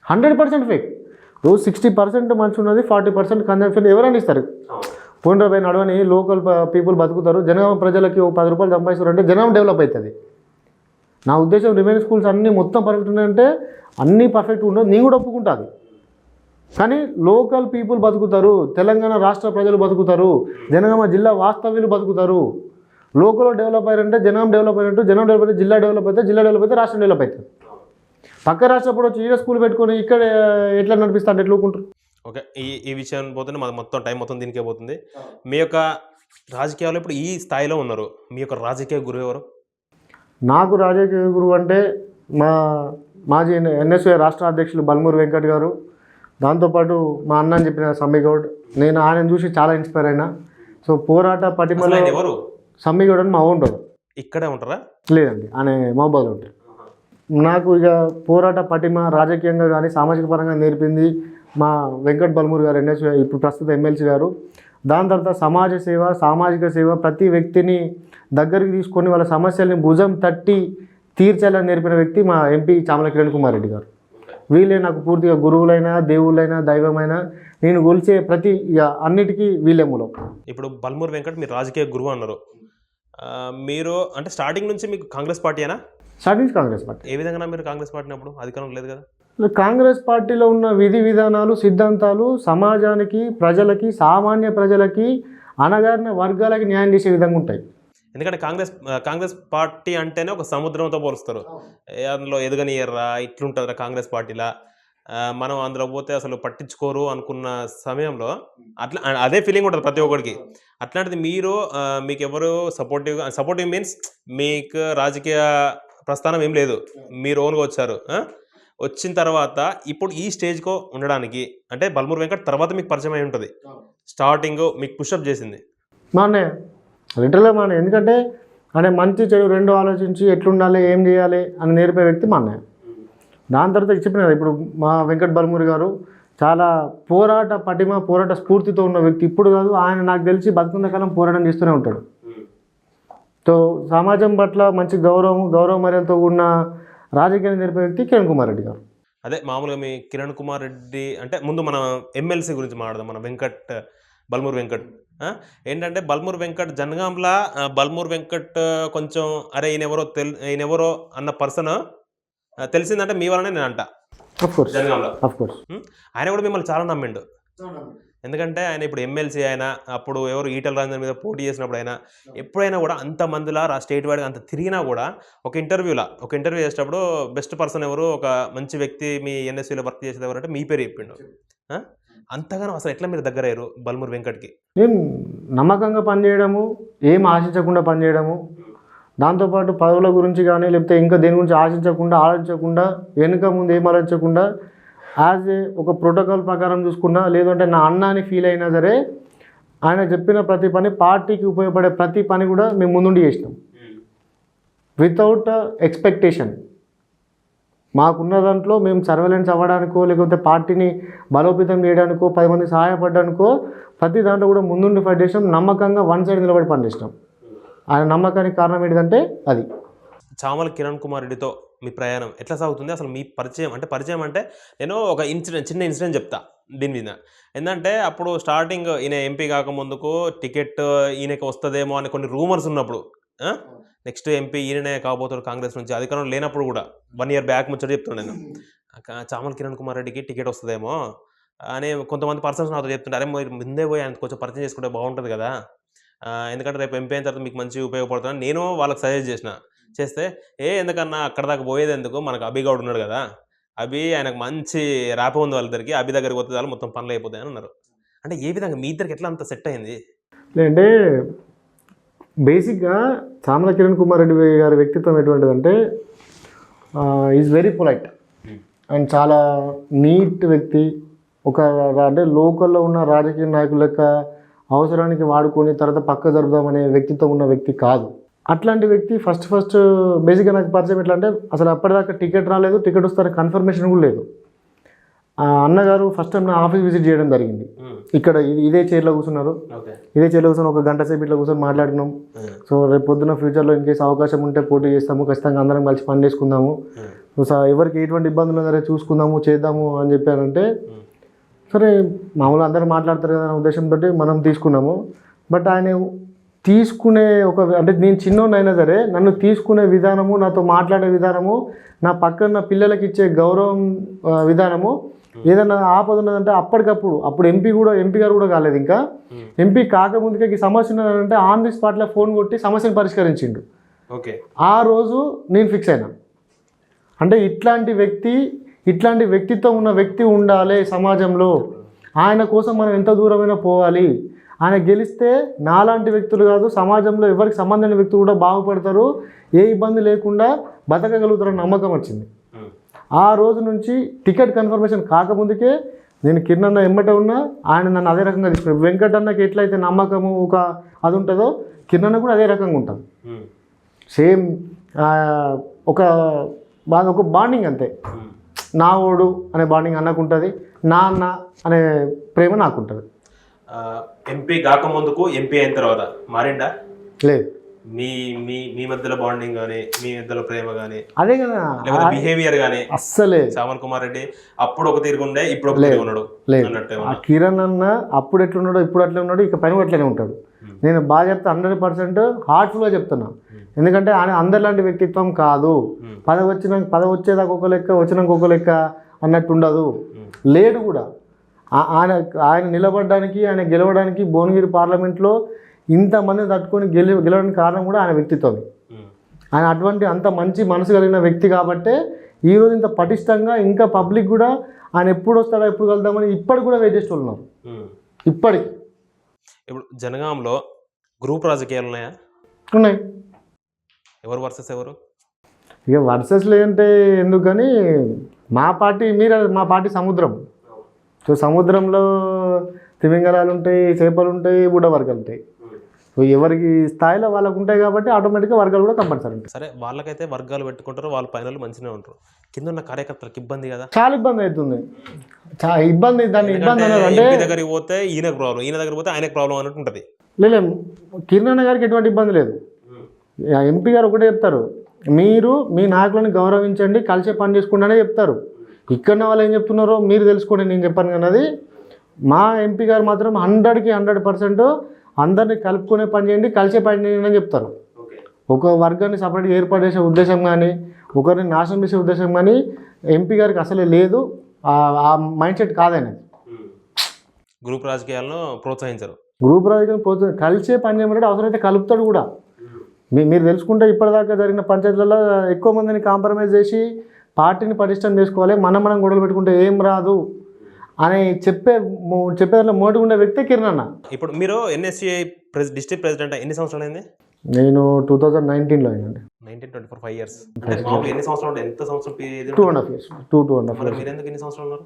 100% ఫేక్. రోజు 60% మంచి ఉన్నది, 40% కన్జంప్షన్ ఎవరైనా ఇస్తారు. పోయిన పైన నడవని లోకల్ పీపుల్ బతుకుతారు. జనగామ ప్రజలకి ఒక 10 రూపాయలు సంపాదిస్తారు, జనం డెవలప్ అవుతుంది. నా ఉద్దేశం రిమైనింగ్ స్కూల్స్ అన్నీ మొత్తం పర్ఫెక్ట్ ఉన్నాయంటే అన్నీ పర్ఫెక్ట్ ఉండదు, నేను కూడా ఒప్పుకుంటుంది. కానీ లోకల్ పీపుల్ బతుకుతారు, తెలంగాణ రాష్ట్ర ప్రజలు బతుకుతారు, జనగామ జిల్లా వాస్తవ్యులు బతుకుతారు. లోకల్లో డెవలప్ అయ్యారంటే జనం డెవలప్ అయినట్టు, జనం డెవలప్ అయితే జిల్లా డెవలప్ అవుతుంది, జిల్లా డెవలప్ అయితే రాష్ట్రం డెవలప్ అవుతుంది. పక్క రాష్ట్రప్పుడు వచ్చి ఈడ స్కూల్ పెట్టుకొని ఇక్కడ ఎట్లా నడిపిస్తారు, ఎట్లా ఊకుంటారు? ఓకే, ఈ విషయం పోతుంది, మొత్తం టైం మొత్తం దీనికే పోతుంది. మీ యొక్క రాజకీయాలు ఇప్పుడు ఈ స్థాయిలో ఉన్నారు, మీ యొక్క రాజకీయ గురువు ఎవరు? నాకు రాజకీయ గురువు అంటే మాజీ ఎన్ఎస్ఏ రాష్ట్ర అధ్యక్షులు బల్మూరు వెంకట్ గారు, దాంతోపాటు మా అన్న అని చెప్పిన సమ్మిగౌడ్. నేను ఆయన చూసి చాలా ఇన్స్పైర్ అయినా. సో పోరాట పటిమలో ఎవరు? సమ్మిగౌడ్ అని మా ఉంటారు. ఇక్కడే ఉంటారా? లేదండి, ఆయన మహబూబ్లో ఉంటారు. నాకు ఇక పోరాట పటిమ రాజకీయంగా కానీ సామాజిక పరంగా నేర్పింది మా వెంకట్ బల్మూరు గారు, ఎన్ఎస్ఏ ఇప్పుడు ప్రస్తుత ఎమ్మెల్సీ గారు. దాని తర్వాత సమాజ సేవ, సామాజిక సేవ, ప్రతి వ్యక్తిని దగ్గరికి తీసుకొని వాళ్ళ సమస్యల్ని భుజం తట్టి తీర్చాలని నేర్పిన వ్యక్తి మా ఎంపీ చామల కిరణ్ కుమార్ రెడ్డి గారు. వీళ్ళే నాకు పూర్తిగా గురువులైనా దేవుళ్ళైనా దైవమైనా నేను కొలిచే ప్రతి అన్నిటికీ వీళ్ళే మూలం. ఇప్పుడు బల్మూరి వెంకట్ మీరు రాజకీయ గురువు అన్నారు. మీరు అంటే స్టార్టింగ్ నుంచి మీకు కాంగ్రెస్ పార్టీయేనా? Starting Congress party. ఏ విధంగా మీరు కాంగ్రెస్ పార్టీని అప్పుడు అధికారం లేదు కదా? కాంగ్రెస్ పార్టీలో ఉన్న విధి విధానాలు సిద్ధాంతాలు సమాజానికి ప్రజలకి సామాన్య ప్రజలకి అణగారిన వర్గాలకి న్యాయం చేసే విధంగా ఉంటాయి. ఎందుకంటే కాంగ్రెస్ పార్టీ అంటేనే ఒక సముద్రంతో పోలుస్తారు. అందులో ఎదగనియర్రా ఇట్లుంటుందిరా కాంగ్రెస్ పార్టీలా, మనం అందులో పోతే అసలు పట్టించుకోరు అనుకున్న సమయంలో అట్లా అదే ఫీలింగ్ ఉంటుంది ప్రతి ఒక్కరికి. అట్లాంటిది మీరు మీకు ఎవరు సపోర్టివ్ మీన్స్ మీకు రాజకీయ ప్రస్థానం ఏం లేదు, మీరు ఓన్గా వచ్చారు. వచ్చిన తర్వాత ఇప్పుడు ఈ స్టేజ్కో ఉండడానికి అంటే బల్మూరి వెంకట్ తర్వాత మీకు పరిచయం అయి ఉంటుంది. స్టార్టింగ్ మీకు పుషప్ చేసింది మా అన్నయ్య, లిటరల్గా మా అన్నయ్య. ఎందుకంటే ఆయన మంచి చెడు రెండు ఆలోచించి ఎట్లుండాలి ఏం చేయాలి అని నేర్పే వ్యక్తి మా అన్నయ్య. దాని తర్వాత చెప్పిన ఇప్పుడు మా వెంకట్ బల్మూరి గారు చాలా పోరాట పటిమ పోరాట స్ఫూర్తితో ఉన్న వ్యక్తి. ఇప్పుడు కాదు, ఆయన నాకు తెలిసి బతుకున్న కాలం పోరాటం చేస్తూనే ఉంటాడు. సో సమాజం పట్ల మంచి గౌరవ మర్యాదతో ఉన్న రాజకీయాన్ని నేర్పే వ్యక్తి కిరణ్ కుమార్ రెడ్డి గారు. అదే మామూలుగా మీ కిరణ్ కుమార్ రెడ్డి అంటే ముందు మనం ఎమ్మెల్సీ గురించి మాట్లాడదాం. మన బల్మూరి వెంకట్ ఏంటంటే బల్మూరి వెంకట్ జనగాంలా బల్మూరి వెంకట్ కొంచెం అరే ఈయనెవరో అన్న పర్సన్ తెలిసిందంటే మీ వల్లనే నేను అంట. జనగాంలో ఆయన కూడా మిమ్మల్ని చాలా నమ్మిండు. ఎందుకంటే ఆయన ఇప్పుడు ఎమ్మెల్సీ, ఆయన అప్పుడు ఎవరు ఈటల రాజేందర్ మీద పోటీ చేసినప్పుడు ఆయన ఎప్పుడైనా కూడా అంతమందిలా స్టేట్ వైడ్గా అంత తిరిగినా కూడా ఒక ఇంటర్వ్యూ చేసేటప్పుడు బెస్ట్ పర్సన్ ఎవరు, ఒక మంచి వ్యక్తి మీ ఎన్ఎస్సీలో వర్క్ చేసేది ఎవరు అంటే మీ పేరు చెప్పిండు. అంతగానో అసలు ఎట్లా మీరు దగ్గర అయ్యారు బల్మూరి వెంకట్కి? నేను నమ్మకంగా పనిచేయడము, ఏం ఆశించకుండా పనిచేయడము, దాంతోపాటు పదవుల గురించి కానీ లేకపోతే ఇంకా దేని గురించి ఆలోచించకుండా వెనుక ముందు ఏం ఆలోచించకుండా యాజ్ ఒక ప్రోటోకాల్ ప్రకారం చూసుకున్నా, లేదంటే నా అన్న అని ఫీల్ అయినా సరే ఆయన చెప్పిన ప్రతి పని, పార్టీకి ఉపయోగపడే ప్రతి పని కూడా మేము ముందుండి చేసినాం వితౌట్ ఎక్స్పెక్టేషన్. మాకున్న దాంట్లో మేము సర్వేలెన్స్ అవ్వడానికో లేకపోతే పార్టీని బలోపేతం చేయడానికో 10 మంది సహాయపడడానికో ప్రతి దాంట్లో కూడా ముందుండి ఫైట్ చేసినాం. నమ్మకంగా వన్ సైడ్ నిలబడి పనిచేసినాం. ఆయన నమ్మకానికి కారణం ఏంటంటే అది. చామల కిరణ్ కుమార్ రెడ్డితో మీ ప్రయాణం ఎట్లా సాగుతుంది? అసలు మీ పరిచయం అంటే నేను ఒక చిన్న ఇన్సిడెంట్ చెప్తా దీని మీద. ఏంటంటే అప్పుడు స్టార్టింగ్ ఈయన ఎంపీ కాకముందుకు టికెట్ ఈయనకి వస్తుందేమో అని కొన్ని రూమర్స్ ఉన్నప్పుడు, నెక్స్ట్ ఎంపీ ఈయననే కాబోతాడు కాంగ్రెస్ నుంచి, అధికారం లేనప్పుడు కూడా 1 year బ్యాక్ ముచ్చట చెప్తుండే నేను. చామల కిరణ్ కుమార్ రెడ్డికి టికెట్ వస్తుందేమో అని కొంతమంది పర్సన్స్ నాతో చెప్తుంటే, అరే మీరు ముందే పోయి ఆయన కొంచెం పరిచయం చేసుకుంటే బాగుంటుంది కదా, ఎందుకంటే రేపు ఎంపీ అయిన తర్వాత మీకు మంచిగా ఉపయోగపడుతుందని నేను వాళ్ళకి సజెస్ట్ చేస్తే ఎందుకన్నా అక్కడ దాకా పోయేది ఎందుకు, మనకు అభిగౌడ్ ఉన్నాడు కదా, ఆయనకు మంచి ర్యాప్ ఉంది వాళ్ళిద్దరికి, అభి దగ్గరికి పోతే వాళ్ళు మొత్తం పనులు అయిపోతాయని అన్నారు. అంటే ఏ విధంగా మీ ఇద్దరికి ఎట్లా అంత సెట్ అయింది? అంటే బేసిక్గా చామల కిరణ్ కుమార్ రెడ్డి గారి వ్యక్తిత్వం ఎటువంటిదంటే ఈజ్ వెరీ పొలైట్ అండ్ చాలా నీట్ వ్యక్తి. అంటే లోకల్లో ఉన్న రాజకీయ నాయకుల లెక్క అవసరానికి వాడుకొని తర్వాత పక్క జరుపుదామనే వ్యక్తిత్వం ఉన్న వ్యక్తి కాదు. అట్లాంటి వ్యక్తి ఫస్ట్ బేసిక్గా నాకు పరిచయం ఎట్లా అంటే, అసలు అప్పటిదాకా టికెట్ రాలేదు, టికెట్ వస్తారని కన్ఫర్మేషన్ కూడా లేదు. అన్నగారు ఫస్ట్ టైం నా ఆఫీస్ విజిట్ చేయడం జరిగింది. ఇక్కడ ఇదే చైర్లో కూర్చున్నారు, ఇదే చైర్లో కూర్చొని ఒక గంట సేపు ఇట్లా కూర్చొని మాట్లాడినాం. సో రేపు పొద్దున్న ఫ్యూచర్లో ఇన్కేస్ అవకాశం ఉంటే పోటీ చేస్తాము, ఖచ్చితంగా అందరం కలిసి పని చేసుకుందాము, సో ఎవరికి ఎటువంటి ఇబ్బందులు సరే చూసుకుందాము చేద్దాము అని చెప్పారంటే, సరే మామూలుగా అందరూ మాట్లాడతారు కదా అనే ఉద్దేశంతో మనం తీసుకున్నాము. బట్ ఆయన తీసుకునే అంటే నేను చిన్నోడినైనా సరే నన్ను తీసుకునే విధానము, నాతో మాట్లాడే విధానము, నా పక్కన పిల్లలకి ఇచ్చే గౌరవం విధానము, ఏదైనా ఆపద ఉన్నదంటే అప్పుడు ఎంపీ గారు కూడా కాలేదు, ఇంకా ఎంపీ కాకముందుకే ఈ సమస్య ఉన్నదంటే ఆన్ ది స్పాట్లో ఫోన్ కొట్టి సమస్యను పరిష్కరించిండు. ఓకే, ఆ రోజు నేను ఫిక్స్ అయినా. అంటే ఇట్లాంటి వ్యక్తిత్వం ఉన్న వ్యక్తి ఉండాలి సమాజంలో. ఆయన కోసం మనం ఎంత దూరమైనా పోవాలి. ఆయన గెలిస్తే నాలాంటి వ్యక్తులు కాదు, సమాజంలో ఎవరికి సంబంధమైన వ్యక్తులు కూడా బాగుపడతారు, ఏ ఇబ్బంది లేకుండా బతకగలుగుతారని నమ్మకం వచ్చింది. ఆ రోజు నుంచి టికెట్ కన్ఫర్మేషన్ కాకముందుకే నేను కిరణ్ అన్న ఎమ్మటే ఉన్నా, ఆయన నన్ను అదే రకంగా తీసుకున్నాడు. వెంకట్ అన్నకి ఎట్లయితే నమ్మకము అది ఉంటుందో కిరణ్ అన్న కూడా అదే రకంగా ఉంటుంది. సేమ్ ఒక బాండింగ్ అంతే. నా ఓడు అనే బాండింగ్ అన్నకు ఉంటుంది, నా అన్న అనే ప్రేమ నాకుంటుంది. ఎంపీ కాకముందుకు ఎంపీ అయిన తర్వాత మారిండా? లేదు, మీ మీ మీ మధ్యలో బాండింగ్ కానీ మీ మధ్యలో ప్రేమ కానీ అదే కదా లేకపోతే బిహేవియర్ కానీ అస్సలే శ్యామల్ కుమార్ రెడ్డి అప్పుడు ఒక తిరుగుండే ఇప్పుడు ఒక తిరిగి ఉన్నాడు లేదు. అన్నట్టు ఆ కిరణ్ అన్న అప్పుడు ఎట్లున్నాడో ఇప్పుడు అట్లే ఉన్నాడు, ఇక పైన అట్లనే ఉంటాడు. నేను బాగా చెప్తా 100% హార్ట్ఫుల్గా చెప్తున్నా. ఎందుకంటే ఆయన అందరిలాంటి వ్యక్తిత్వం కాదు. పదవి వచ్చేదాకా ఒక లెక్క, వచ్చినాక ఒక లెక్క అన్నట్టు ఉండదు. లేడు కూడా. ఆయన నిలబడడానికి, ఆయన గెలవడానికి భువనగిరి పార్లమెంట్లో ఇంతమందిని తట్టుకొని గెలవడానికి కారణం కూడా ఆయన వ్యక్తిత్వమే. ఆయన అటువంటి అంత మంచి మనసు కలిగిన వ్యక్తి కాబట్టే ఈరోజు ఇంత పటిష్టంగా ఇంకా పబ్లిక్ కూడా ఆయన ఎప్పుడు వస్తాడో ఎప్పుడు కలుద్దామని ఇప్పటికి కూడా వెయిట్ చేస్తున్నారు. ఇప్పటికి ఇప్పుడు జనగాంలో గ్రూప్ రాజకీయాలు ఉన్నాయా? ఉన్నాయి. ఎవరు వర్సెస్ ఎవరు? ఇక వర్సెస్ లేదంటే ఎందుకు, కానీ మా పార్టీ సముద్రం. సో సముద్రంలో తిమింగలాలు ఉంటాయి, చేపలు ఉంటాయి, బుడ్డ వర్గాలు ఉంటాయి. సో ఎవరికి స్థాయిలో వాళ్ళకు ఉంటాయి కాబట్టి ఆటోమేటిక్గా వర్గాలు కూడా కంపల్సరీ ఉంటాయి. సరే, వాళ్ళకైతే వర్గాలు పెట్టుకుంటారు, వాళ్ళ పైన మంచిగా ఉంటారు. కింద ఉన్న కార్యకర్తలకు ఇబ్బంది కదా? చాలా ఇబ్బంది అవుతుంది. ఇబ్బంది అంటే దగ్గరికి పోతే ఈయనకు ప్రాబ్లం, ఈయన దగ్గర పోతే ఆయనకు ప్రాబ్లం అన్నట్టు ఉంటుంది. లేదు, కిరణ్ గారికి ఎటువంటి ఇబ్బంది లేదు. ఎంపీ గారు ఒకటే చెప్తారు, మీరు మీ నాయకులను గౌరవించండి, కలిసే పని చేసుకుంటానే చెప్తారు. ఇక్కడ వాళ్ళు ఏం చెప్తున్నారో మీరు తెలుసుకోండి, నేను చెప్పాను కానీ మా ఎంపీ గారు మాత్రం 100% అందరినీ కలుపుకునే పని చేయండి, కలిసే పని చేయండి అని చెప్తారు. ఒక వర్గాన్ని సపరేట్గా ఏర్పాటు చేసే ఉద్దేశం కానీ, ఒకరిని నాశనం చేసే ఉద్దేశం కానీ ఎంపీ గారికి అసలే లేదు. ఆ మైండ్ సెట్ కాదని. గ్రూప్ రాజకీయాలను ప్రోత్సహించరు. గ్రూప్ రాజకీయాలను కలిసే పని చేయమంటే అవసరమైతే కలుపుతాడు కూడా. మీరు తెలుసుకుంటే ఇప్పటిదాకా జరిగిన పంచాయతీలలో ఎక్కువ మందిని కాంప్రమైజ్ చేసి పార్టీని పటిష్టం చేసుకోవాలి, మనం గొడవలు పెట్టుకుంటే ఏం రాదు అని చెప్పే దాంట్లో మోటివ్ ఉండే వ్యక్తి కిరణ్ అన్న. ఇప్పుడు మీరు NSCI డిస్ట్రిక్ట్ ప్రెసిడెంట్ ఎన్ని సంవత్సరాలు అయింది? నేను 2019లో అయ్యండి. 5 years. ఎన్ని సంవత్సరాలు? ఎంత సంవత్సరం? 2.5 years. 2.5 years. మీరు ఎందుకు ఎన్ని సంవత్సరాలు ఉన్నారు?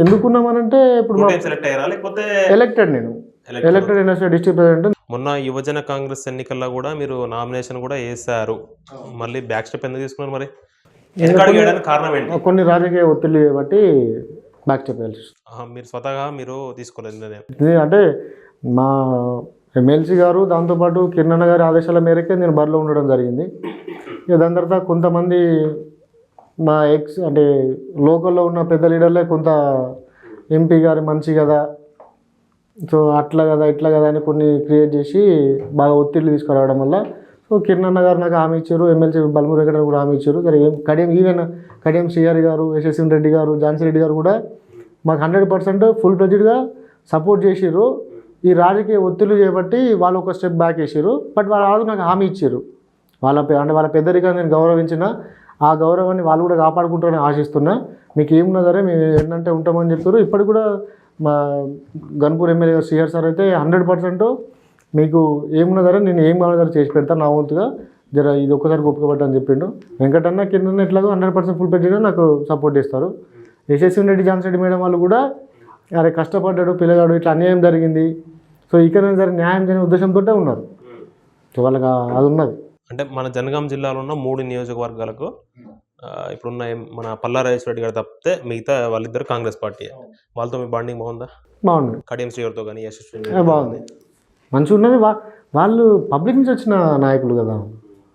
ఎందుకున్నామనంటే ఇప్పుడు సెలెక్ట్ అయ్యారా లేకపోతే ఎలక్టెడ్? నేను ఎలక్టెడ్ NSCI డిస్ట్రిక్ట్ ప్రెసిడెంట్. మొన్న యువజన కాంగ్రెస్ ఎన్నికల్లో కూడా మీరు నామినేషన్ కూడా వేశారు. మళ్ళీ బ్యాక్ స్టెప్ ఎందుకు తీసుకున్నారు మరి? కారణం ఏంటి? కొన్ని రాజకీయ ఒత్తిడి బట్టి బ్యాక్ స్టెప్ వేయాల్సి. మీరు స్వతహాగా మీరు తీసుకోలేదు అంటే మా ఎమ్మెల్సీ గారు, దాంతోపాటు కిరణ్ గారి ఆదేశాల మేరకే నేను బరిలో ఉండడం జరిగింది. ఇక దాని తర్వాత కొంతమంది మా అంటే లోకల్లో ఉన్న పెద్ద లీడర్లే కొంత ఎంపీ గారి మంచి కదా, సో అట్లా కదా ఇట్లా కదా అని కొన్ని క్రియేట్ చేసి బాగా ఒత్తిడి తీసుకురావడం వల్ల సో కిరణ్ గారు నాకు హామీ ఇచ్చారు, ఎమ్మెల్సీ బల్మూరి వెంకట కూడా హామీ ఇచ్చారు. సరే కడియం శ్రీహరి గారు, యశస్విన్ రెడ్డి గారు, ఝాన్సీ రెడ్డి గారు కూడా మాకు 100% ఫుల్ ప్రెజెడ్గా సపోర్ట్ చేసారు. ఈ రాజకీయ ఒత్తిళ్లు చేపట్టి వాళ్ళు ఒక స్టెప్ బ్యాక్ వేసారు. బట్ వాళ్ళు నాకు హామీ ఇచ్చారు. వాళ్ళ పెద్దరిగా నేను గౌరవించిన ఆ గౌరవాన్ని వాళ్ళు కూడా కాపాడుకుంటారని ఆశిస్తున్నా. మీకు ఏమున్నా సరే మేము ఏంటంటే ఉంటామని చెప్పారు. ఇప్పటికి కూడా మా గన్పూర్ ఎమ్మెల్యే గారు శ్రీహర్ సార్ అయితే 100% మీకు ఏమున్నా సరే నేను ఏం కావాలో సరే చేసి పెడతాను నా వంతుగా, జర ఇది ఒక్కసారి ఒప్పుకోబట్ట అని చెప్పిండు. వెంకటన్న కింద ఎట్లాగో 100% ఫుల్ ప్రెజెడ్గా నాకు సపోర్ట్ చేస్తారు. యశస్విన్ రెడ్డి, ఝాన్సీ రెడ్డి మేడం వాళ్ళు కూడా అరే కష్టపడ్డాడు పిల్లగాడు, ఇట్లా అన్యాయం జరిగింది, సో ఇక్కడ సరే న్యాయం చేయని ఉద్దేశంతో ఉన్నారు. సో వాళ్ళకి అది ఉన్నది. అంటే మన జనగాం జిల్లాలో ఉన్న 3 నియోజకవర్గాలకు ఇప్పుడున్న మన పల్లారాజేశ్వర రెడ్డి గారు తప్పితే మిగతా వాళ్ళిద్దరు కాంగ్రెస్ పార్టీ. వాళ్ళతో మీ బాండింగ్ బాగుందా? బాగుంది. కడియం శ్రీగారితో కానీ యశస్వి బాగుంది, మంచిగా ఉన్నది. వాళ్ళు పబ్లిక్ నుంచి వచ్చిన నాయకులు కదా.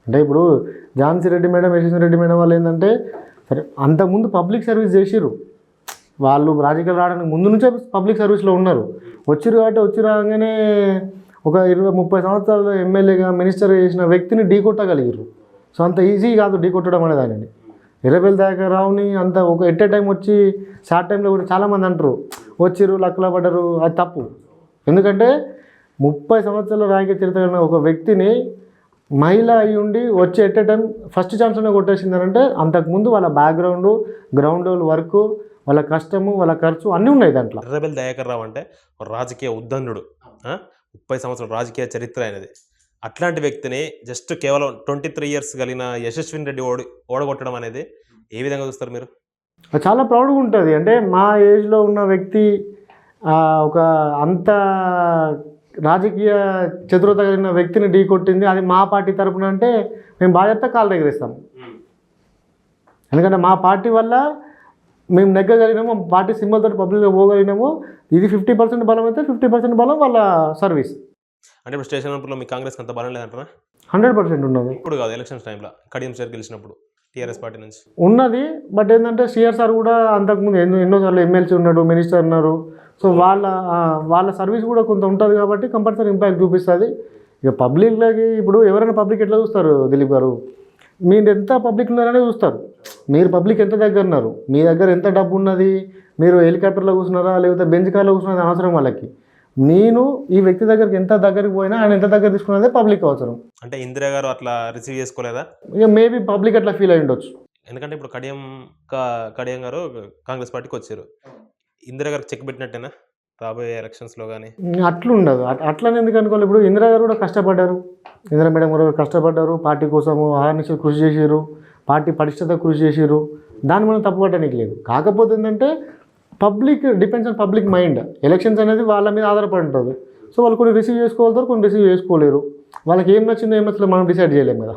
అంటే ఇప్పుడు ఝాన్సీ రెడ్డి మేడం, యశస్వి రెడ్డి మేడం వాళ్ళు ఏంటంటే సరే అంతకుముందు పబ్లిక్ సర్వీస్ చేసిర్రు. వాళ్ళు రాజకీయాలు రావడానికి ముందు నుంచే పబ్లిక్ సర్వీస్లో ఉన్నారు. వచ్చిరు కాబట్టి వచ్చి రాగానే ఒక 20-30 సంవత్సరాలు ఎమ్మెల్యేగా మినిస్టర్ చేసిన వ్యక్తిని ఢీకొట్టగలిగారు. సో అంత ఈజీ కాదు ఢీకొట్టడం అనేది. ఆయనని ఎర్రబెల్లి దాకా రావుని అంత ఒక ఎట్ ఏ టైం వచ్చి షార్ట్ టైంలో కూడా చాలామంది అంటారు వచ్చిర్రు లక్కులా పడ్డారు, అది తప్పు. ఎందుకంటే 30 సంవత్సరాల రాజకీయ చరిత్ర ఉన్న ఒక వ్యక్తిని మహిళ అయి ఉండి వచ్చి ఎట్ ఏ టైం ఫస్ట్ ఛాన్స్లోనే కొట్టేసిందనంటే అంతకుముందు వాళ్ళ బ్యాక్గ్రౌండ్, గ్రౌండ్ లెవెల్ వర్క్, వాళ్ళ కష్టము, వాళ్ళ ఖర్చు అన్నీ ఉన్నాయి దాంట్లో. ఎర్రబెల్లి దయాకర్ రావు అంటే రాజకీయ ఉద్దండుడు, 30 సంవత్సరాల రాజకీయ చరిత్ర అయినది. అట్లాంటి వ్యక్తిని జస్ట్ కేవలం 23 years కలిగిన యశస్విన్ రెడ్డి ఓడగొట్టడం అనేది ఏ విధంగా చూస్తారు మీరు? చాలా ప్రౌడ్గా ఉంటుంది. అంటే మా ఏజ్లో ఉన్న వ్యక్తి ఒక అంత రాజకీయ చతురత కలిగిన వ్యక్తిని ఢీ కొట్టింది, అది మా పార్టీ తరపున అంటే మేము బాధ్యత కాళ్ళు ఎగరేస్తాం. ఎందుకంటే మా పార్టీ వల్ల మేము నెగ్గగలిగినాము, పార్టీ సింబల్ తోటి పబ్లిక్గా పోగలిగినాము. ఇది 50% బలం అయితే 50% బలం వాళ్ళ సర్వీస్. అంటే ఇప్పుడు స్టేషన్ అప్పుడు మీ కాంగ్రెస్కి అంత బలం లేదంటారా? 100% ఉన్నది. ఇప్పుడు కాదు, ఎలక్షన్స్ టైంలో కడియం సార్ గెలిచినప్పుడు టీఆర్ఎస్ పార్టీ నుంచి ఉన్నది. బట్ ఏంటంటే సిఆర్ సార్ కూడా అంతకుముందు ఎన్నోసార్లు ఎమ్మెల్సీ ఉన్నాడు, మినిస్టర్ ఉన్నారు. సో వాళ్ళ సర్వీస్ కూడా కొంత ఉంటుంది కాబట్టి కంపల్సరీ ఇంపాక్ట్ చూపిస్తుంది. ఇక పబ్లిక్లోకి ఇప్పుడు ఎవరైనా పబ్లిక్ ఎట్లా చూస్తారు దిలీప్ గారు? మీరు ఎంత పబ్లిక్ ఉన్నారనే చూస్తారు. మీరు పబ్లిక్ ఎంత దగ్గర ఉన్నారు, మీ దగ్గర ఎంత డబ్బు ఉన్నది, మీరు హెలికాప్టర్లో కూర్చున్నారా లేకపోతే బెంచ్ కార్లో కూర్చున్నది అనవసరం వాళ్ళకి. నేను ఈ వ్యక్తి దగ్గరికి ఎంత దగ్గరికి పోయినా ఆయన ఎంత దగ్గర తీసుకున్నదే పబ్లిక్ అవసరం. అంటే ఇందిరా గారు అట్లా రిసీవ్ చేసుకోలేదా? ఇక మేబీ పబ్లిక్ అట్లా ఫీల్ అయి ఉండొచ్చు. ఎందుకంటే ఇప్పుడు కడియం గారు కాంగ్రెస్ పార్టీకి వచ్చారు. ఇందిరా గారికి చెక్ పెట్టినట్టేనా రాబోయే ఎలక్షన్స్లో కానీ? అట్లుండదు. అట్లని ఎందుకు అనుకోవాలి? ఇప్పుడు ఇందిరా గారు కూడా కష్టపడ్డారు, ఇందిరా మేడం గారు కష్టపడ్డారు, పార్టీ కోసము ఆహర్నిశలు కృషి చేసారు, పార్టీ పటిష్టత కృషి చేసారు. దాన్ని మనం తప్పుపట్టడానికి లేదు. కాకపోతే ఏంటంటే public depends on public mind. Elections అనేది వాళ్ళ మీద ఆధారపడి ఉంటుంది. సో వాళ్ళు కొన్ని రిసీవ్ చేసుకోగలుగుతారు, కొన్ని రిసీవ్ చేసుకోలేరు. వాళ్ళకి ఏం నచ్చిందో ఏం నచ్చలేదు మనం డిసైడ్ చేయలేము కదా.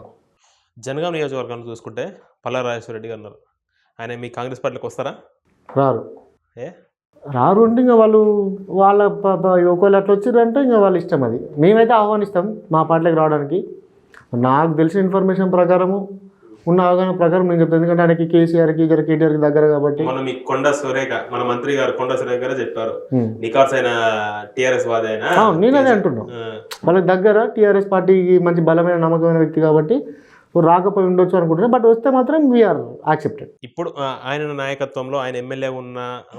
జనగాం నియోజకవర్గాన్ని చూసుకుంటే పల్లా రాజేశ్వరరెడ్డి గారు ఉన్నారు. ఆయన మీ కాంగ్రెస్ పార్టీలోకి వస్తారా? రారు. ఏ రారు అంటే ఇంకా వాళ్ళ ఒకవేళ అట్లా వచ్చిరంటే ఇంకా వాళ్ళ ఇష్టం. అది మేమైతే ఆహ్వానిస్తాం మా పార్టీలోకి రావడానికి. నాకు తెలిసిన ఇన్ఫర్మేషన్ ప్రకారము, ఉన్న అవగాహన ప్రకారం నేను చెప్తాను. ఎందుకంటే ఆయనకి కేసీఆర్కి కేటీఆర్కి దగ్గర కాబట్టి. మన మీ కొండ సురేఖ, మన మంత్రి గారు కొండ సురేఖ గారు చెప్పారు నికార్స్ అయిన టీఆర్ఎస్ వాది అయినా. నేను అదే అంటున్నాను, వాళ్ళకి దగ్గర టీఆర్ఎస్ పార్టీకి మంచి బలమైన నమ్మకమైన వ్యక్తి కాబట్టి రాకపోయి ఉండొచ్చు అనుకుంటున్నాను. బట్ వస్తే మాత్రం వీఆర్ యాక్సెప్టెడ్. ఇప్పుడు ఆయన నాయకత్వంలో ఆయన ఎమ్మెల్యే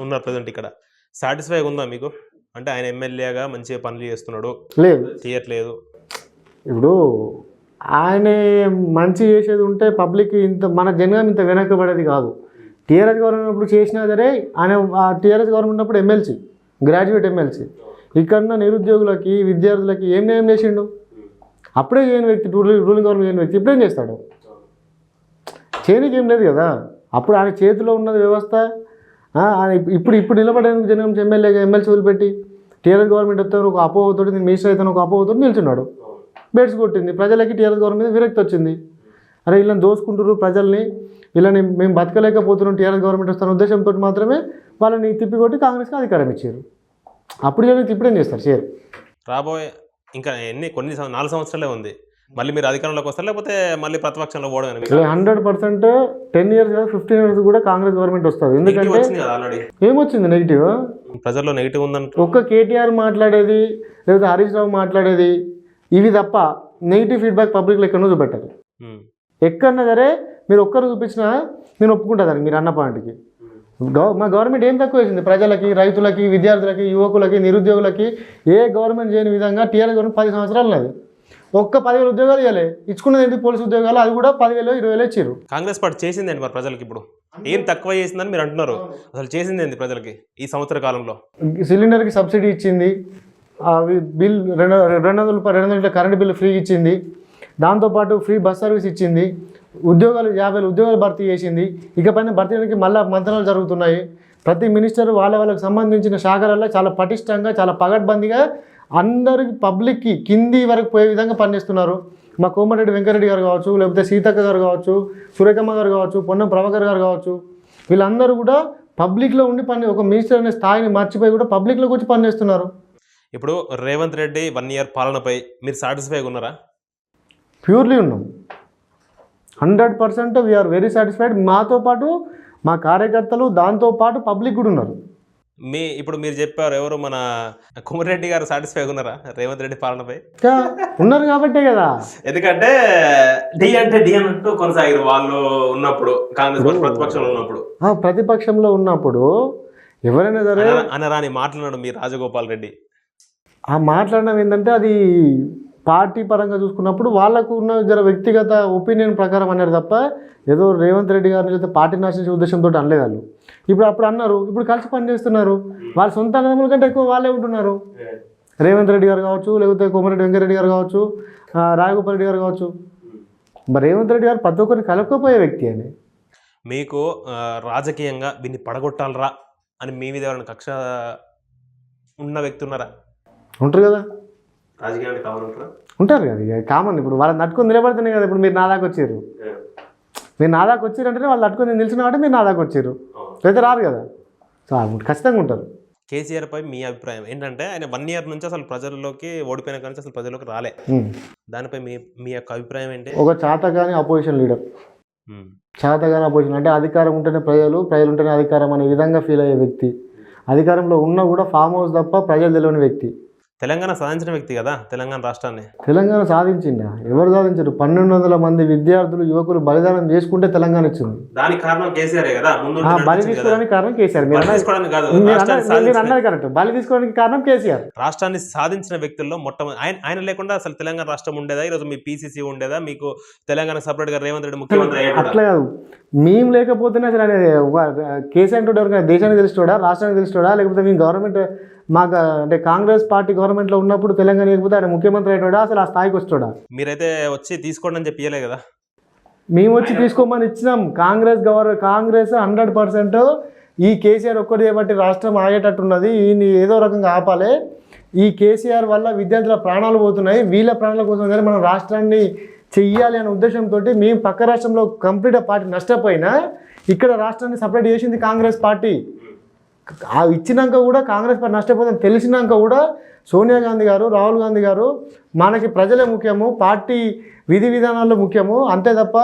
ఉన్నారు ప్రజెంట్ ఇక్కడ. సాటిస్ఫైగా ఉందా మీకు? అంటే ఆయన ఎమ్మెల్యేగా మంచిగా పనులు చేస్తున్నాడు, లేదు చేయట్లేదు. ఇప్పుడు ఆయన మంచి చేసేది ఉంటే పబ్లిక్ ఇంత మన జనగం ఇంత వెనకబడేది కాదు. టీఆర్ఎస్ గవర్నమెంట్ ఉన్నప్పుడు చేసినా సరే ఆయన టీఆర్ఎస్ గవర్నమెంట్ ఉన్నప్పుడు ఎమ్మెల్సీ, గ్రాడ్యుయేట్ ఎమ్మెల్సీ. ఇక్కడ నిరుద్యోగులకి విద్యార్థులకి ఏం న్యాయం చేసిండు? అప్పుడే చేయని వ్యక్తి, రూలింగ్ గవర్నమెంట్ చేయని వ్యక్తి ఇప్పుడేం చేస్తాడు? చేయనికి ఏం లేదు కదా. అప్పుడు ఆయన చేతిలో ఉన్నది వ్యవస్థ. ఇప్పుడు నిలబడేందుకు జనగం ఎమ్మెల్యేగా ఎమ్మెల్సీ వదిలిపెట్టి టీఆర్ఎస్ గవర్నమెంట్ వస్తాను ఒక అపోహతోటి, నేను మినిస్టర్ అవుతాను ఒక అపోహతోటి నిల్చున్నాడు. బెడ్స్ కొట్టింది. ప్రజలకి టీఆర్ఎస్ గవర్నమెంట్ మీద విరక్తి వచ్చింది. అరే వీళ్ళని దోసుకుంటారు ప్రజల్ని, వీళ్ళని మేము బతకలేకపోతున్నాం, టీఆర్ఎస్ గవర్నమెంట్ వస్తున్న ఉద్దేశంతో మాత్రమే వాళ్ళని తిప్పికొట్టి కాంగ్రెస్కి అధికారం ఇచ్చారు. అప్పుడు వీళ్ళని ఇప్పుడేం చేస్తారు? చేయరు. రాబోయే ఇంకా కొన్ని 4 సంవత్సరాలే ఉంది. మళ్ళీ మీరు అధికారంలోకి వస్తారు లేకపోతే మళ్ళీ ప్రతిపక్షంలో పోవడం? 100% 10 years కాదు 15 years కూడా కాంగ్రెస్ గవర్నమెంట్ వస్తుంది. ఎందుకంటే ఏమొచ్చింది నెగిటివ్? ప్రజల్లో నెగిటివ్ ఉందంటే ఒక్క కేటీఆర్ మాట్లాడేది లేకపోతే హరీష్ రావు మాట్లాడేది ఇవి తప్ప నెగిటివ్ ఫీడ్బ్యాక్ పబ్లిక్లో ఎక్కడో చూపెట్టారు. ఎక్కడన్నా సరే మీరు ఒక్కరు చూపించినా నేను ఒప్పుకుంటాను మీరు అన్న పాయింట్కి. మా గవర్నమెంట్ ఏం తక్కువ వేసింది? ప్రజలకి, రైతులకి, విద్యార్థులకి, యువకులకి, నిరుద్యోగులకి ఏ గవర్నమెంట్ చేయని విధంగా టీఆర్ఎస్ గవర్నమెంట్ 10 సంవత్సరాలు ఉన్నది. ఒక్క 10,000 ఉద్యోగాలు ఇవ్వాలి. ఇచ్చుకున్నది ఏంటి? పోలీసు ఉద్యోగాలు. అది కూడా 10,000 20,000 ఇచ్చారు. కాంగ్రెస్ పార్టీ చేసిందండి మరి ప్రజలకి ఇప్పుడు ఏం తక్కువ చేసిందని మీరు అంటున్నారు. అసలు చేసింది ఏంటి ప్రజలకి ఈ సంవత్సర కాలంలో? సిలిండర్కి సబ్సిడీ ఇచ్చింది, బిల్ 200 రూపాయలు కరెంట్ బిల్లు ఫ్రీ ఇచ్చింది, దాంతోపాటు ఫ్రీ బస్ సర్వీస్ ఇచ్చింది, ఉద్యోగాలు 50,000 ఉద్యోగాలు భర్తీ చేసింది. ఇకపైన భర్తీ చేయడానికి మళ్ళీ మంత్రాలు జరుగుతున్నాయి. ప్రతి మినిస్టర్ వాళ్ళకి సంబంధించిన శాఖలలో చాలా పటిష్టంగా, చాలా పగడ్బందీగా అందరికి పబ్లిక్కి కింది వరకు పోయే విధంగా పనిచేస్తున్నారు. మా కోమటిరెడ్డి వెంకరెడ్డి గారు కావచ్చు, లేకపోతే సీతక్క గారు కావచ్చు, సురేఖమ్మ గారు కావచ్చు, పొన్నం ప్రభాకర్ గారు కావచ్చు, వీళ్ళందరూ కూడా పబ్లిక్లో ఉండి ఒక మినిస్టర్ అనే స్థాయిని మర్చిపోయి కూడా పబ్లిక్లోకి వచ్చి పనిచేస్తున్నారు. ఇప్పుడు రేవంత్ రెడ్డి 1 year పాలనపై మీరు సాటిస్ఫైగా ఉన్నారా? ప్యూర్లీ ఉన్నాం. 100% వీఆర్ వెరీ సాటిస్ఫైడ్. మాతో పాటు మా కార్యకర్తలు, దాంతోపాటు పబ్లిక్ కూడా ఉన్నారు. ఇప్పుడు మీరు చెప్పారు ఎవరు మన కోమటిరెడ్డి గారు సాటిస్ఫైగా ఉన్నారా రేవంత్ రెడ్డి పాలనపై? ఉన్నారు కాబట్టే కదా. ఎందుకంటే డి అన్నట్టు కొనసాగారు వాళ్ళు ఉన్నప్పుడు, కాంగ్రెస్ ప్రతిపక్షంలో ఉన్నప్పుడు. ప్రతిపక్షంలో ఉన్నప్పుడు ఎవరైనా సరే అనరాని మాట్లాడడం మీ రాజగోపాల్ రెడ్డి మాట్లాడడం ఏంటంటే అది పార్టీ పరంగా చూసుకున్నప్పుడు వాళ్ళకు ఉన్న వ్యక్తిగత ఒపీనియన్ ప్రకారం అన్నారు తప్ప ఏదో రేవంత్ రెడ్డి గారిని లేదా పార్టీ నాశించే ఉద్దేశంతో అనలేదు వాళ్ళు. అప్పుడు అన్నారు, ఇప్పుడు కలిసి పనిచేస్తున్నారు. వాళ్ళ సొంత అన్నదమ్ముల కంటే ఎక్కువ వాళ్ళే ఉంటున్నారు. రేవంత్ రెడ్డి గారు కావచ్చు, లేకపోతే కోమటిరెడ్డి వెంకరెడ్డి గారు కావచ్చు, రాజగోపాల్ రెడ్డి గారు కావచ్చు. రేవంత్ రెడ్డి గారు ప్రతి ఒక్కరిని కలుపుకోపోయే వ్యక్తి అని. మీకు రాజకీయంగా దీన్ని పడగొట్టాలరా అని మీ మీద ఎవరైనా కక్ష ఉన్న వ్యక్తి ఉన్నారా? ఉంటారు కదా, రాజకీయానికి కావాలంటారా? ఉంటారు కదా, ఇక కామన్. ఇప్పుడు వాళ్ళని నట్టుకొని నిలబడితేనే కదా ఇప్పుడు మీరు నా దాకా వచ్చారు. మీరు నా దాకా వచ్చారంటేనే వాళ్ళు నట్టుకొని నిలిచిన అంటే మీరు నా దాకా వచ్చారు, అయితే రారు కదా. సో ఖచ్చితంగా ఉంటారు. కేసీఆర్ పై మీ అభిప్రాయం ఏంటంటే ఆయన 1 ఇయర్ నుంచి అసలు ప్రజల్లోకి ఓడిపోయిన కానీ అసలు ప్రజల్లోకి రాలే. దానిపై మీ మీ యొక్క అభిప్రాయం ఏంటి? ఒక చాతగాని అపోజిషన్ లీడర్, ఉమ్. చాతగాని అపోజిషన్ అంటే అధికారం ఉంటేనే ప్రజలు, ప్రజలు ఉంటేనే అధికారం అనే విధంగా ఫీల్ అయ్యే వ్యక్తి, అధికారంలో ఉన్నా కూడా ఫామ్ హౌస్ తప్ప ప్రజలు తెలియని వ్యక్తి. తెలంగాణ సాధించిన వ్యక్తి కదా తెలంగాణ రాష్ట్రాన్ని. తెలంగాణ సాధించిందా? ఎవరు సాధించారు? 1200 మంది విద్యార్థులు, యువకులు బలిదానం చేసుకుంటే తెలంగాణ ఇచ్చింది. దానికి కారణం కేసీఆర్ కదా. ముందు బలి తీసుకోవడానికి కారణం కేసీఆర్. మీరు అన్నది కరెక్ట్. బలి తీసుకోవడానికి కారణం కేసీఆర్. రాష్ట్రాన్ని సాధించిన వ్యక్తుల్లో మొట్టమొదటి ఆయన లేకుండా అసలు తెలంగాణ రాష్ట్రం ఉండేదా? ఈరోజు మీ పీసీసీ ఉండేదా? మీకు తెలంగాణ సపరేట్ గా రేవంత్ రెడ్డి ముఖ్యమంత్రి అయ్యాడు. అట్లా కాదు, మేము లేకపోతేనే అసలు అనేది కేసీఆర్ అంటే దేశానికి తెలుసుకోడా, రాష్ట్రానికి తెలుసుకోడా, లేకపోతే మేము గవర్నమెంట్ మాకు అంటే కాంగ్రెస్ పార్టీ గవర్నమెంట్లో ఉన్నప్పుడు తెలంగాణ లేకపోతే ఆయన ముఖ్యమంత్రి అయినాడా, అసలు ఆ స్థాయికి వచ్చాడా? మీరైతే వచ్చి తీసుకోండి అని చెప్పియలే కదా. మేము వచ్చి తీసుకోమని ఇచ్చినాం. కాంగ్రెస్ 100% ఈ కేసీఆర్ ఒక్కటి చేయబట్టి రాష్ట్రం ఆగేటట్టున్నది, ఈయన ఏదో రకంగా ఆపాలి, ఈ కేసీఆర్ వల్ల విద్యార్థుల ప్రాణాలు పోతున్నాయి, వీళ్ళ ప్రాణాల కోసం కానీ మనం రాష్ట్రాన్ని చెయ్యాలి అనే ఉద్దేశంతో మేము పక్క రాష్ట్రంలో కంప్లీట్గా పార్టీ నష్టపోయినా ఇక్కడ రాష్ట్రాన్ని సపరేట్ చేసింది కాంగ్రెస్ పార్టీ. ఇచ్చినాక కూడా కాంగ్రెస్ పార్టీ నష్టపోతుందని తెలిసినాక కూడా సోనియా గాంధీ గారు, రాహుల్ గాంధీ గారు మనకి ప్రజలే ముఖ్యము, పార్టీ విధి విధానాల్లో ముఖ్యము, అంతే తప్ప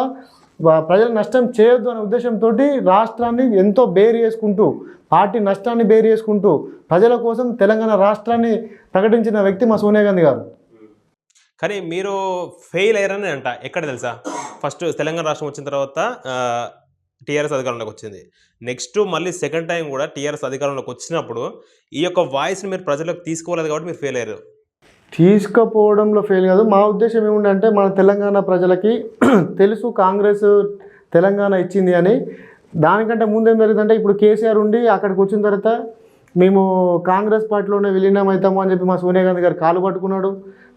ప్రజల నష్టం చేయొద్దు అనే ఉద్దేశంతో రాష్ట్రాన్ని ఎంతో బేర్ చేసుకుంటూ, పార్టీ నష్టాన్ని బేర్ చేసుకుంటూ ప్రజల కోసం తెలంగాణ రాష్ట్రాన్ని ప్రకటించిన వ్యక్తి మా సోనియా గాంధీ గారు. కానీ మీరు ఫెయిల్ అయ్యారని అంట. ఎక్కడ తెలుసా? ఫస్ట్ తెలంగాణ రాష్ట్రం వచ్చిన తర్వాత టీఆర్ఎస్ అధికారంలోకి వచ్చింది. నెక్స్ట్ మళ్ళీ సెకండ్ టైం కూడా టీఆర్ఎస్ అధికారంలోకి వచ్చినప్పుడు ఈ యొక్క వాయిస్ని మీరు ప్రజలకు తీసుకోలేదు కాబట్టి మీరు ఫెయిల్ అయ్యారు. తీసుకుపోవడంలో ఫెయిల్ కాదు. మా ఉద్దేశం ఏముందంటే మన తెలంగాణ ప్రజలకి తెలుసు కాంగ్రెస్ తెలంగాణ ఇచ్చింది అని. దానికంటే ముందేం జరిగిందంటే ఇప్పుడు కేసీఆర్ ఉండి అక్కడికి వచ్చిన తర్వాత మేము కాంగ్రెస్ పార్టీలోనే విలీనం అవుతాము అని చెప్పి మా సోనియా గాంధీ గారు కాలు పట్టుకున్నాడు.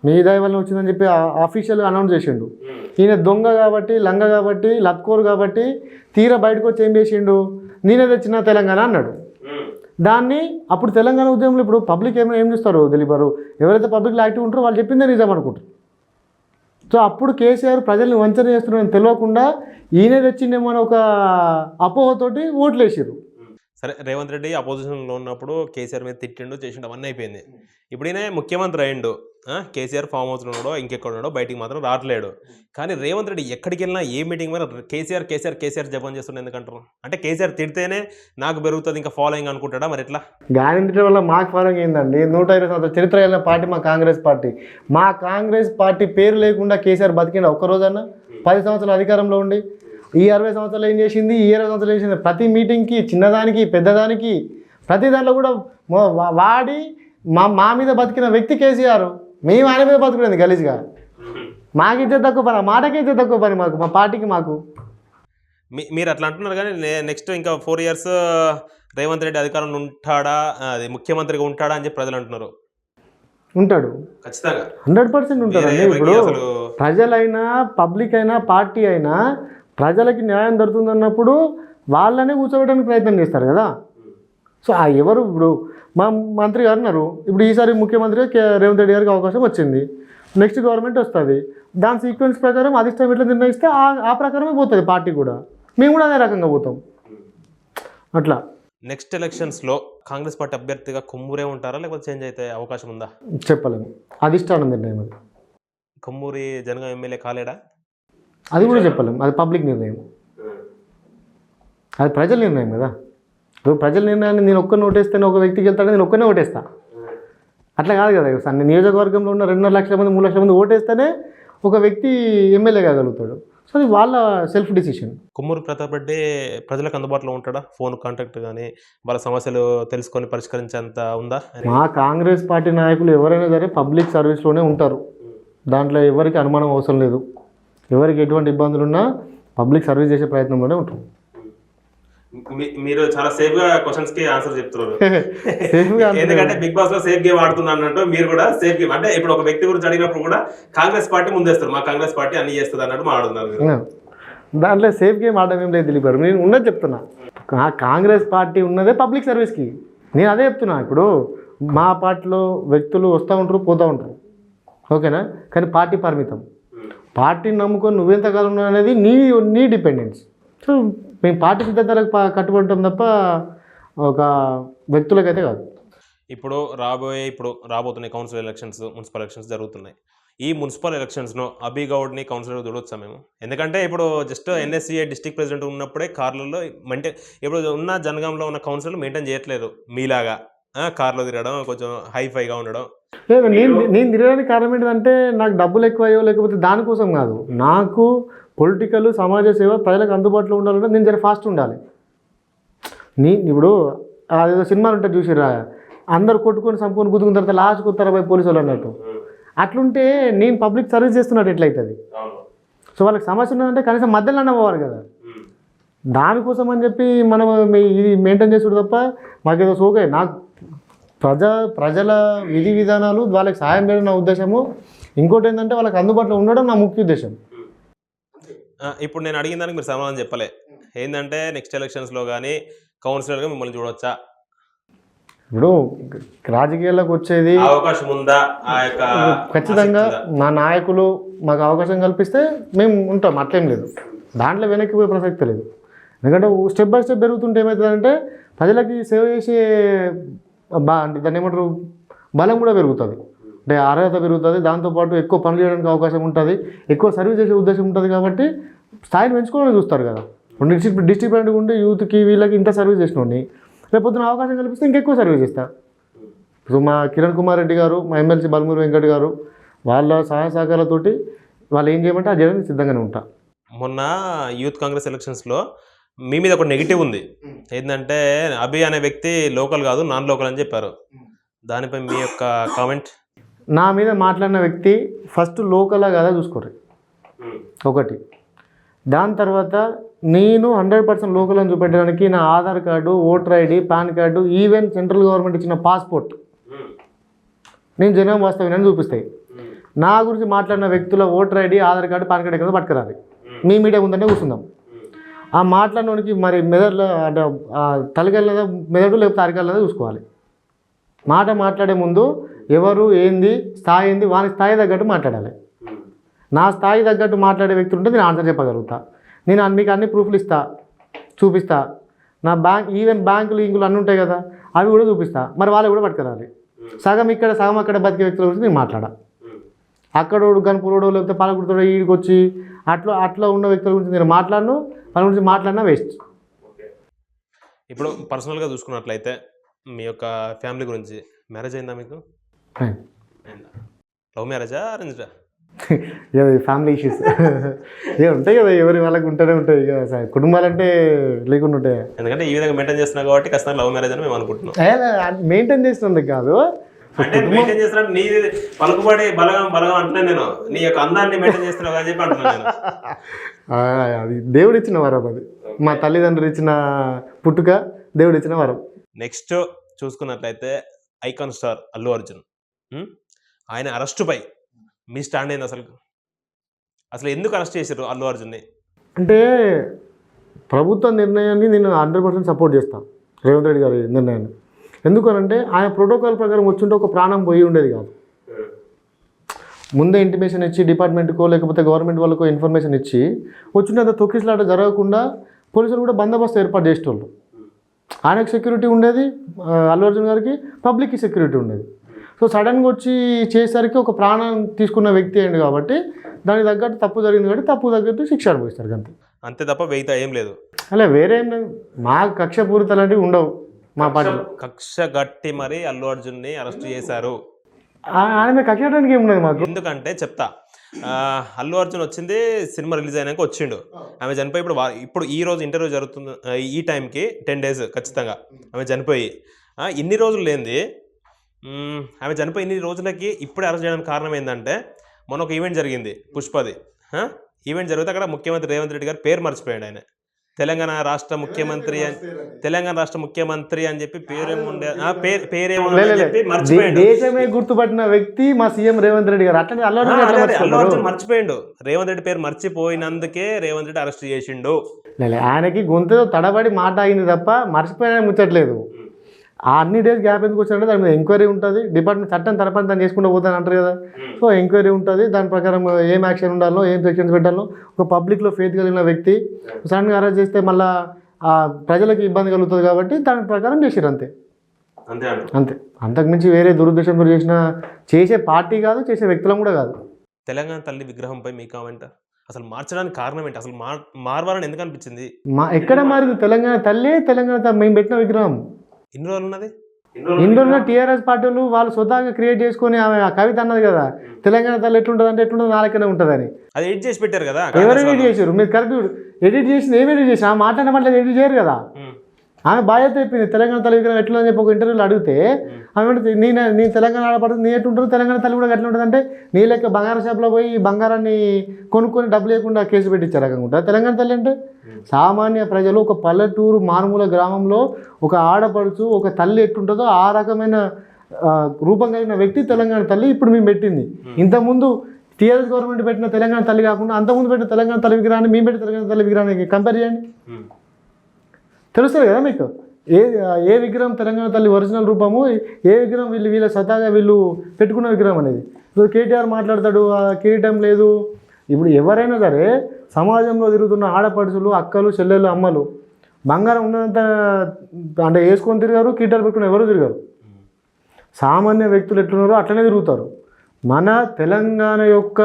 మీ దయ వల్ల వచ్చిందని చెప్పి ఆఫీషియల్గా అనౌన్స్ చేసిండు. ఈయన దొంగ కాబట్టి, లంగ కాబట్టి, లత్కోరు కాబట్టి తీరా బయటకు వచ్చి ఏం చేసిండు, నేనే తెచ్చిన తెలంగాణ అన్నాడు. దాన్ని అప్పుడు తెలంగాణ ఉద్యమంలో ఇప్పుడు పబ్లిక్ ఏం చూస్తారు దిలీప్ గారు, ఎవరైతే పబ్లిక్లో యాక్టివ్ ఉంటారో వాళ్ళు చెప్పిందే నిజం అనుకుంటారు. సో అప్పుడు కేసీఆర్ ప్రజల్ని వంచన చేస్తున్నారని తెలియకుండా ఈయనే తెచ్చిండేమో అని ఒక అపోహతోటి ఓట్లు వేసారు. సరే, రేవంత్ రెడ్డి అపోజిషన్లో ఉన్నప్పుడు కేసీఆర్ మీద తిట్టిండు, చేసిండు, అవన్నీ అయిపోయింది. ఇప్పుడు ఈయన ముఖ్యమంత్రి అయ్యిండు. కేసీఆర్ ఫామ్ హౌస్లో ఉన్నాడో ఇంకెక్కడ ఉన్నాడో బయటికి మాత్రం రావట్లేడు. కానీ రేవంత్ రెడ్డి ఎక్కడికి వెళ్ళినా ఏ మీటింగ్ మీద కేసీఆర్ కేసీఆర్ కేసీఆర్ జపం చేస్తుండే ఎందుకంటారు? అంటే కేసీఆర్ తిడితేనే నాకు పెరుగుతుంది ఇంకా ఫాలోయింగ్ అనుకుంటాడా? మరి ఎట్లా? గ్యారెంటీ వల్ల మాకు ఫాలోయింగ్ ఏందండి? 120 సంవత్సరాల చరిత్ర కలిగిన పార్టీ మా కాంగ్రెస్ పార్టీ. మా కాంగ్రెస్ పార్టీ పేరు లేకుండా కేసీఆర్ బతికిండు ఒక్కరోజన్నా? 10 సంవత్సరాల అధికారంలో ఉండి ఈ 60 సంవత్సరాలు ఏం చేసింది, ఈ 20 సంవత్సరాలు ఏం చేసింది? ప్రతి మీటింగ్కి, చిన్నదానికి పెద్దదానికి, ప్రతి దాంట్లో కూడా వాడి మా మీద బతికిన వ్యక్తి కేసీఆర్. మేము ఆయన మీద బతుకునేది గలీజ్గా. మాకిచ్చే తక్కువ పని, మాటకి ఇచ్చే తక్కువ పని మాకు, మా పార్టీకి మాకు. మీరు అట్లా అంటున్నారు కానీ నెక్స్ట్ ఇంకా 4 years రేవంత్ రెడ్డి అధికారంలో ఉంటాడా, అది ముఖ్యమంత్రిగా ఉంటాడా అని చెప్పి ప్రజలు అంటున్నారు. ఉంటాడు ఖచ్చితంగా, 100% ఉంటాడండి. ఇప్పుడు ప్రజలైనా, పబ్లిక్ అయినా, పార్టీ అయినా ప్రజలకి న్యాయం దొరుకుతుందన్నప్పుడు వాళ్ళనే కూర్చోబెట్టడానికి ప్రయత్నం చేస్తారు కదా. సో ఎవరు ఇప్పుడు మా మంత్రి గారు ఉన్నారు, ఇప్పుడు ఈసారి ముఖ్యమంత్రిగా రేవంత్ రెడ్డి గారికి అవకాశం వచ్చింది, నెక్స్ట్ గవర్నమెంట్ వస్తుంది, దాని సీక్వెన్స్ ప్రకారం అధిష్టానం ఎట్లా నిర్ణయిస్తే ఆ ప్రకారమే పోతుంది పార్టీ కూడా. మేము కూడా అదే రకంగా పోతాం. అట్లా నెక్స్ట్ ఎలక్షన్స్లో కాంగ్రెస్ పార్టీ అభ్యర్థిగా కొమ్మూరే ఉంటారా లేకపోతే చేంజ్ అయితే అవకాశం ఉందా? చెప్పలేము, అధిష్టానం నిర్ణయం అది. కొమ్మూరి జనగాం ఎమ్మెల్యే కాలేడా? అది కూడా చెప్పలేము, అది పబ్లిక్ నిర్ణయం, అది ప్రజల నిర్ణయం కదా. ఇప్పుడు ప్రజల నిర్ణయాన్ని నేను ఒక్కరిని ఓటేస్తేనే ఒక వ్యక్తికి వెళ్తాడో నేను ఒక్కనే ఓటేస్తా, అట్లా కాదు కదా. అన్ని నియోజకవర్గంలో ఉన్న 2.5 లక్షల మంది 3 లక్షల మంది ఓటేస్తేనే ఒక వ్యక్తి ఎమ్మెల్యే కాగలుగుతాడు. సో అది వాళ్ళ సెల్ఫ్ డిసిషన్. కొమ్మూరు ప్రతాప్ రెడ్డి ప్రజలకు అందుబాటులో ఉంటాడా? ఫోన్ కాంటాక్ట్ కానీ వాళ్ళ సమస్యలు తెలుసుకొని పరిష్కరించేంత ఉందా? మా కాంగ్రెస్ పార్టీ నాయకులు ఎవరైనా సరే పబ్లిక్ సర్వీస్లోనే ఉంటారు, దాంట్లో ఎవరికి అనుమానం అవసరం లేదు. ఎవరికి ఎటువంటి ఇబ్బందులు ఉన్నా పబ్లిక్ సర్వీస్ చేసే ప్రయత్నంలోనే ఉంటాం. మీరు చాలా సేఫ్ గా క్వశ్చన్స్ కి ఆన్సర్ చెప్తున్నారు. ఎందుకంటే బిగ్ బాస్ లో సేఫ్ గేమ్ ఆడుతున్నారు అన్నట్టు మీరు కూడా సేఫ్ గేమ్. అంటే ఇప్పుడు ఒక వ్యక్తి గురించి అడిగినప్పుడు కూడా కాంగ్రెస్ పార్టీ ముందేస్తారు, మా కాంగ్రెస్ పార్టీ అన్ని చేస్తుంది అన్నట్టు మాట్లాడుతున్నారు. దాంట్లో సేఫ్ గేమ్ ఆడడం ఏం లేదు దిలీప్ గారు, నేను ఉన్నది చెప్తున్నా. కాంగ్రెస్ పార్టీ ఉన్నదే పబ్లిక్ సర్వీస్కి, నేను అదే చెప్తున్నా. ఇప్పుడు మా పార్టీలో వ్యక్తులు వస్తూ ఉంటారు, పోతూ ఉంటారు, ఓకేనా. కానీ పార్టీ పరిమితం. పార్టీని నమ్ముకొని నువ్వెంతకాలం ఉన్నావు అనేది నీ డిపెండెన్స్. సో మేము పార్టీ సిద్ధాంతాలకు కట్టుబడటం తప్ప ఒక వ్యక్తులకైతే కాదు. ఇప్పుడు రాబోతున్నాయి కౌన్సిల్ ఎలక్షన్స్, మున్సిపల్ ఎలక్షన్స్ జరుగుతున్నాయి. ఈ మున్సిపల్ ఎలక్షన్స్‌లో అభి గౌడ్‌ని కౌన్సిలర్‌గా చూడొచ్చా మేము? ఎందుకంటే ఇప్పుడు జస్ట్ ఎన్ఎస్‌సీఏ డిస్ట్రిక్ట్ ప్రెసిడెంట్ ఉన్నప్పుడే కార్‌లలో ఇప్పుడు ఉన్న జనగాంలో ఉన్న కౌన్సిలర్లు మెయింటైన్ చేయట్లేదు మీలాగా. కార్‌లో తిరగడం, కొంచెం హైఫైగా ఉండడం. లేదు, నేను తిరగడానికి కారణం ఏంటంటే నాకు డబ్బులు ఎక్కువయ్యో లేకపోతే దానికోసం కాదు. నాకు పొలిటికల్ సమాజ సేవ ప్రజలకు అందుబాటులో ఉండాలంటే నేను జర ఫాస్ట్ ఉండాలి. ఇప్పుడు అదేదో సినిమాలు ఉంటుంది చూసిరా, అందరు కొట్టుకొని సంపూర్ణ గుద్దుకున్న తర్వాత లాస్ట్కి వస్తారా పోయి పోలీసు వాళ్ళు అన్నట్టు. అట్లుంటే నేను పబ్లిక్ సర్వీస్ చేస్తున్నట్టు ఎట్లయితుంది? సో వాళ్ళకి సమస్య ఉన్నదంటే కనీసం మధ్యలో అన్న పోవాలి కదా. దానికోసం అని చెప్పి మనం ఇది మెయింటైన్ చేసుడు తప్ప మాకేదో సోకే. నాకు ప్రజల విధి విధానాలు వాళ్ళకి సాయం చేయడం నా ఉద్దేశము. ఇంకోటి ఏంటంటే వాళ్ళకి అందుబాటులో ఉండడం నా ముఖ్య ఉద్దేశం. ఇప్పుడు నేను అడిగిన దానికి మీరు సమాధానం చెప్పలే. ఏంటంటే నెక్స్ట్ ఎలక్షన్స్లో కానీ కౌన్సిలర్గా మిమ్మల్ని చూడొచ్చా? ఇప్పుడు రాజకీయాల్లోకి వచ్చేది అవకాశం ఉందా? ఖచ్చితంగా మా నాయకులు మాకు అవకాశం కల్పిస్తే మేము ఉంటాం, అట్లేం లేదు. దాంట్లో వెనక్కి పోయే ప్రసక్తి లేదు. ఎందుకంటే స్టెప్ బై స్టెప్ పెరుగుతుంటే ఏమవుతుందంటే ప్రజలకి సేవ చేసే అంటే దాన్ని ఏమంటారు, బలం కూడా పెరుగుతుంది, అంటే అర్హత పెరుగుతుంది. దాంతోపాటు ఎక్కువ పనులు చేయడానికి అవకాశం ఉంటుంది, ఎక్కువ సర్వీస్ చేసే ఉద్దేశం ఉంటుంది. కాబట్టి స్థాయిని పెంచుకోవాలని చూస్తారు కదా. డిస్ట్రిక్ట్ ప్రెసిడెంట్ ఉంటే యూత్కి వీళ్ళకి ఇంత సర్వీస్ చేసినోడిని రేపొద్దున అవకాశం కల్పిస్తే ఇంకెక్కువ సర్వీస్ చేస్తారు. ఇప్పుడు మా కిరణ్ కుమార్ రెడ్డి గారు, మా ఎమ్మెల్సీ బలమూరి వెంకట్ గారు, వాళ్ళ సహాయ సహకారాలతోటి వాళ్ళు ఏం చేయమంటే ఆ చేయడానికి సిద్ధంగానే ఉంటా. మొన్న యూత్ కాంగ్రెస్ ఎలక్షన్స్లో మీ మీద ఒక నెగిటివ్ ఉంది. ఏంటంటే అభి అనే వ్యక్తి లోకల్ కాదు, నాన్ లోకల్ అని చెప్పారు. దానిపై మీ యొక్క కామెంట్? నా మీద మాట్లాడిన వ్యక్తి ఫస్ట్ లోకలా కదా చూసుకోరు ఒకటి. దాని తర్వాత నేను 100% లోకల్ అని చూపెట్టడానికి నా Aadhaar card, voter ID, pan card, even central government ఇచ్చిన పాస్పోర్ట్ నేను జనం వాస్తవ్యాన్ని చూపిస్తాయి. నా గురించి మాట్లాడిన వ్యక్తుల voter ID, Aadhaar card, pan card ఎక్కడ పట్టుకురాలి. మీ మీడియా ముందంటే కూర్చుందాం. ఆ మాట్లాడినోనికి మరి మెదడులో అంటే తలకెళ్ళదా మెదడు లేకపోతే అరికెళ్ళదా చూసుకోవాలి. మాట్లాడే ముందు ఎవరు ఏంది స్థాయి ఏంది వాని స్థాయి తగ్గట్టు మాట్లాడాలి. నా స్థాయి తగ్గట్టు మాట్లాడే వ్యక్తులు ఉంటే నేను ఆన్సర్ చెప్పగలుగుతా. నేను మీకు అన్ని ప్రూఫ్లు ఇస్తా, చూపిస్తా. నా ఈవెన్ బ్యాంకులు ఇంకులు అన్నీ ఉంటాయి కదా, అవి కూడా చూపిస్తా. మరి వాళ్ళు కూడా పట్టుకురాలి. సగం ఇక్కడ సగం అక్కడ బతికే వ్యక్తుల గురించి నేను మాట్లాడా. అక్కడోడు గన్పూరోడు లేకపోతే పాలకుడితోడు ఈడికి వచ్చి అట్లా ఉన్న వ్యక్తుల గురించి నేను మాట్లాడను. వాళ్ళ గురించి మాట్లాడినా వేస్ట్. ఇప్పుడు పర్సనల్గా చూసుకున్నట్లయితే మీ యొక్క ఫ్యామిలీ గురించి, మ్యారేజ్ అయిందా మీకు? లవ్ మ్యారేజా, అరేంజ్డా? ఫ్యామిలీ ఇష్యూస్ ఉంటాయి కదా, ఎవరి వాళ్ళకి ఉంటూనే ఉంటాయి కదా. కుటుంబాలంటే లేకుండా ఉంటాయి. ఎందుకంటే ఈ విధంగా మెయింటైన్ చేస్తున్నావు కాబట్టి ఖచ్చితంగా లవ్ మ్యారేజ్ అని మేము అనుకుంటున్నాం. మెయింటైన్ చేసినందుకు కాదు, అంటే మెయింటైన్ చేస్తున్నా నీ పలుకుబడి బలగం అంటున్నా నేను, నీ యొక్క అందాన్ని మెయింటైన్ చేస్తున్నావు అని చెప్పి అంటున్నాను నేను. అది దేవుడు ఇచ్చిన వరం, అది మా తల్లిదండ్రులు ఇచ్చిన పుట్టుక, దేవుడు ఇచ్చిన వరం. నెక్స్ట్ చూసుకున్నట్లయితే ఐకాన్ స్టార్ అల్లు అర్జున్, ఆయన అరెస్టుపై మీ స్టాండ్ ఏంది? అసలు ఎందుకు అరెస్ట్ చేశారు అల్లు అర్జున్ని? అంటే ప్రభుత్వ నిర్ణయాన్ని నేను 100% సపోర్ట్ చేస్తాను, రేవంత్ రెడ్డి గారి నిర్ణయాన్ని. ఎందుకనంటే ఆయన ప్రోటోకాల్ ప్రకారం వచ్చుంటే ఒక ప్రాణం పోయి ఉండేది కాదు. ముందే ఇంటిమేషన్ ఇచ్చి డిపార్ట్మెంట్కో లేకపోతే గవర్నమెంట్ వాళ్ళకో ఇన్ఫర్మేషన్ ఇచ్చి వచ్చిన అంత తొక్కిసలాట జరగకుండా పోలీసులు కూడా బందోబస్తు ఏర్పాటు చేసేటోళ్ళు. ఆయనకు సెక్యూరిటీ ఉండేది, అల్లు అర్జున్ గారికి పబ్లిక్కి సెక్యూరిటీ ఉండేది. సో సడన్గా వచ్చి చేసేసరికి ఒక ప్రాణం తీసుకున్న వ్యక్తి అయింది కాబట్టి దానికి తగ్గట్టు తప్పు జరిగింది కాబట్టి తప్పు తగ్గట్టు శిక్ష అనుభవిస్తారు అంతే. అంతే తప్ప వెయితా ఏం లేదు. అలా వేరే ఏం లేదు. మా కక్షపూరితలు లాంటివి ఉండవు మా పార్టీలో. కక్ష గట్టి మరి అల్లు అర్జున్ని అరెస్ట్ చేశారు. ఆయన కక్షడానికి ఏమున్నది మాకు. ఎందుకంటే చెప్తా, అల్లు అర్జున్ వచ్చింది సినిమా రిలీజ్ అయినాక వచ్చిండు. ఆమె చనిపోయి ఇప్పుడు ఈ రోజు ఇంటర్వ్యూ జరుగుతుంది, ఈ టైంకి 10 days ఖచ్చితంగా ఆమె చనిపోయి ఇన్ని రోజులు లేనిది. ఆమె చనిపోయి ఇన్ని రోజులకి ఇప్పుడే అరెస్ట్ చేయడానికి కారణం ఏంటంటే మొన్న ఒక ఈవెంట్ జరిగింది పుష్పది. ఈవెంట్ జరిగితే అక్కడ ముఖ్యమంత్రి రేవంత్ రెడ్డి గారు పేరు మర్చిపోయాడు. ఆయన తెలంగాణ రాష్ట్ర ముఖ్యమంత్రి అని చెప్పి పేరేముండే చెప్పి మర్చిపోయాడు. దేశమే గుర్తుపట్టిన వ్యక్తి మా సీఎం రేవంత్ రెడ్డి గారు. అట్లా అల్లు అర్జున్ మర్చిపోయిండు. రేవంత్ రెడ్డి పేరు మర్చిపోయినందుకే రేవంత్ రెడ్డి అరెస్ట్ చేసిండు. ఆయనకి గొంతు తడబడి మాట అయింది తప్ప మర్చిపోయిన ముచ్చట్లేదు. ఆ అన్ని డేస్ గ్యాప్ ఎందుకు వచ్చినట్టే దాని మీద ఎంక్వైరీ ఉంటుంది. డిపార్ట్మెంట్ చట్టం తన పని తను చేసుకుంటూ పోతాను అంటారు కదా. సో ఎంక్వైరీ ఉంటుంది, దాని ప్రకారం ఏం యాక్షన్ ఉండాలో, ఏం సెక్షన్స్ పెట్టాలో. ఒక పబ్లిక్లో ఫెయిత్ కలిగిన వ్యక్తి సడన్గా అరెస్ట్ చేస్తే మళ్ళీ ప్రజలకు ఇబ్బంది కలుగుతుంది కాబట్టి దాని ప్రకారం చేసారు అంతే. అంతే అంటారు. అంతే. అంతకుమించి వేరే దురుద్దేశంతో చేసే పార్టీ కాదు, చేసే వ్యక్తులం కూడా కాదు. తెలంగాణ తల్లి విగ్రహంపై మీ కామెంట్? అసలు మార్చడానికి కారణం ఏంటి? అసలు మారవాలని ఎందుకు అనిపించింది? ఎక్కడ మారింది? తెలంగాణ తల్లే మేము పెట్టిన విగ్రహం. ఎన్ని రోజులు ఉన్నది? ఇందులో టీఆర్ఎస్ పార్టీలు వాళ్ళు స్వతహాగా క్రియేట్ చేసుకొని ఆమె ఆ కవిత అన్నది కదా, తెలంగాణ తల్లి ఎట్లుంటుంది అంటే ఎట్లుంటుంది నాలకనే ఉంటుందని. అది ఎడిట్ చేసి పెట్టారు కదా. ఎవరు ఎడిట్ చేశారు? మీరు కరెక్ట్ ఎడిట్ చేసింది ఏమి ఎడిట్ చేసి ఆ మాట్లాడమంటే ఎడిట్ చేయరు కదా. ఆమె బాధ్యత చెప్పింది తెలంగాణ తల్లి విగ్రహం ఎట్లా అని చెప్పి ఒక ఇంటర్వ్యూలో అడిగితే ఆమె నేను తెలంగాణ ఆడపడుతుంది, నీ ఎట్లుంటుంది తెలంగాణ తల్లి కూడా ఎట్లా ఉంటుంది అంటే నీ లెక్క బంగారం షాప్లో పోయి బంగారాన్ని కొనుక్కొని డబ్బు లేకుండా కేసు పెట్టించారు రకంగా తెలంగాణ తల్లి అంటే. సామాన్య ప్రజలు ఒక పల్లెటూరు మారుమూల గ్రామంలో ఒక ఆడపడుచు ఒక తల్లి ఎట్లుంటుందో ఆ రకమైన రూపం కలిగిన వ్యక్తి తెలంగాణ తల్లి ఇప్పుడు మేము పెట్టింది. ఇంతకుముందు టీఆర్ఎస్ గవర్నమెంట్ పెట్టిన తెలంగాణ తల్లి కాకుండా అంతకుముందు పెట్టిన తెలంగాణ తల్లి విగ్రహాన్ని మేము పెట్టిన తెలంగాణ తల్లి విగ్రహానికి కంపేర్ చేయండి, తెలుస్తుంది కదా మీకు. ఏ విగ్రహం తెలంగాణ తల్లి ఒరిజినల్ రూపము, ఏ విగ్రహం వీళ్ళ స్వతహాగా వీళ్ళు పెట్టుకున్న విగ్రహం అనేది. ఇప్పుడు కేటీఆర్ మాట్లాడతాడు కిరీటం లేదు. ఇప్పుడు ఎవరైనా సరే సమాజంలో తిరుగుతున్న ఆడపడుచులు, అక్కలు, చెల్లెళ్ళు, అమ్మలు బంగారం ఉన్నంత అంటే వేసుకొని తిరిగారు, కిరీటాలు పెట్టుకుని ఎవరు తిరిగారు. సామాన్య వ్యక్తులు ఎట్లున్నారో అట్లనే తిరుగుతారు. మన తెలంగాణ యొక్క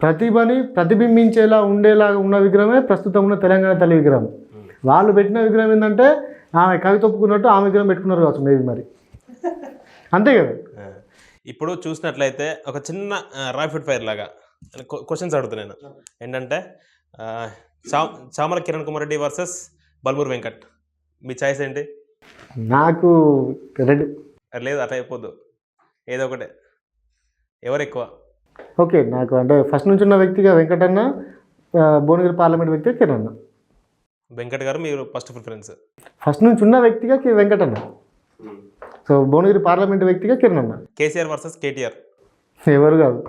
ప్రతిభని ప్రతిబింబించేలా ఉండేలాగా ఉన్న విగ్రహమే ప్రస్తుతం ఉన్న తెలంగాణ తల్లి విగ్రహం. వాళ్ళు పెట్టిన విగ్రహం ఏంటంటే ఆమె కవిత ఒప్పుకున్నట్టు ఆమె విగ్రహం పెట్టుకున్నారు కావచ్చు మేబీ, మరి అంతే కదా. ఇప్పుడు చూసినట్లయితే ఒక చిన్న ర్యాపిడ్ ఫైర్ లాగా క్వశ్చన్స్ అడుగుతున్నాను. ఏంటంటే చామల కిరణ్ కుమార్ రెడ్డి వర్సెస్ బల్మూర్ వెంకట్, మీ చాయిస్ ఏంటి? నాకు రెడ్డి. లేదు అట్లా అయిపోద్దు, ఏదో ఒకటే. ఎవరు ఎక్కువ? ఓకే, నాకు అంటే ఫస్ట్ నుంచి ఉన్న వ్యక్తిగా వెంకటన్న, భువనగిరి పార్లమెంట్ వ్యక్తిగా కిరణ్ అన్న. వెంకట్ గారు మీరు ఫస్ట్ ప్రిఫరెన్స్? ఫస్ట్ నుంచి ఉన్న వ్యక్తిగా వెంకటన్న, సో భువనగిరి పార్లమెంట్ వ్యక్తిగా కిరణ్ అన్న. కేసీఆర్ వర్సెస్ కేటీఆర్? ఎవరు కాదు,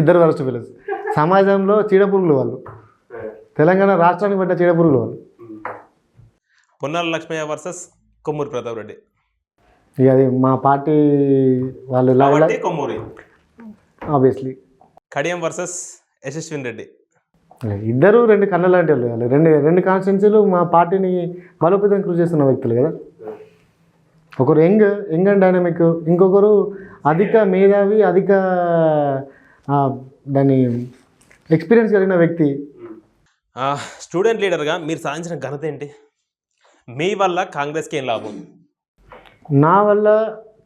ఇద్దరు వరస్ట్ పిల్లలు. సమాజంలో చీడపురుగులు వాళ్ళు, తెలంగాణ రాష్ట్రానికి పడ్డ చీడపురుగులు వాళ్ళు. పొన్నాల లక్ష్మయ్య వర్సెస్ కొమ్మూరి ప్రతాప్ రెడ్డి? ఇక అది మా పార్టీ వాళ్ళు కొమ్మూరి ఆబ్వియస్లీ. కడియం వర్సెస్ యశస్విన్ రెడ్డి? ఇద్దరు రెండు కళ్ళ లాంటి వాళ్ళు, రెండు కాన్స్టిట్యున్సీలు మా పార్టీని బలోపేతం కృషి చేస్తున్న వ్యక్తులు కదా. ఒకరు యంగ్ అండ్ డైనమిక్, ఇంకొకరు అధిక మేధావి, అధిక దాని ఎక్స్పీరియన్స్ కలిగిన వ్యక్తి. స్టూడెంట్ లీడర్గా మీరు సాధించిన ఘనత ఏంటి? మీ వల్ల కాంగ్రెస్కి ఏం లాభం? నా వల్ల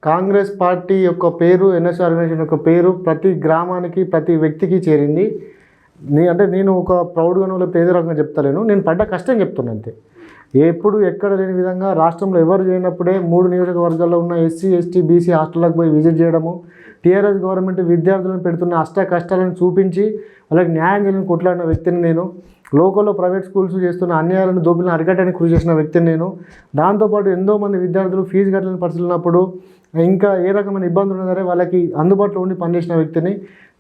కాంగ్రెస్ పార్టీ యొక్క పేరు, ఎన్ఎస్ ఆర్గనైజేషన్ యొక్క పేరు ప్రతి గ్రామానికి, ప్రతి వ్యక్తికి చేరింది. నేను ఒక ప్రౌడ్గానో లేకపోతే ఏదో రకంగా చెప్తలేను, నేను పడ్డ కష్టం చెప్తున్నాను అంతే. ఎప్పుడు ఎక్కడ లేని విధంగా రాష్ట్రంలో ఎవరు చేయనప్పుడే 3 నియోజకవర్గాల్లో ఉన్న ఎస్సీ, ఎస్టీ, బీసీ హాస్టళ్ళకు పోయి విజిట్ చేయడము, టీఆర్ఎస్ గవర్నమెంట్ విద్యార్థులను పెడుతున్న కష్టాలను చూపించి వాళ్ళకి న్యాయం చేయాలని కొట్లాడిన వ్యక్తిని నేను. లోకల్లో ప్రైవేట్ స్కూల్స్ చేస్తున్న అన్యాయాలను, దోపిడీలను అరికట్టడానికి కృషి చేసిన వ్యక్తిని నేను. దాంతోపాటు ఎంతోమంది విద్యార్థులు ఫీజు కట్టలేని పరిస్థితులు ఉన్నప్పుడు, ఇంకా ఏ రకమైన ఇబ్బందులు ఉన్నా సరే వాళ్ళకి అందుబాటులో ఉండి పనిచేసిన వ్యక్తిని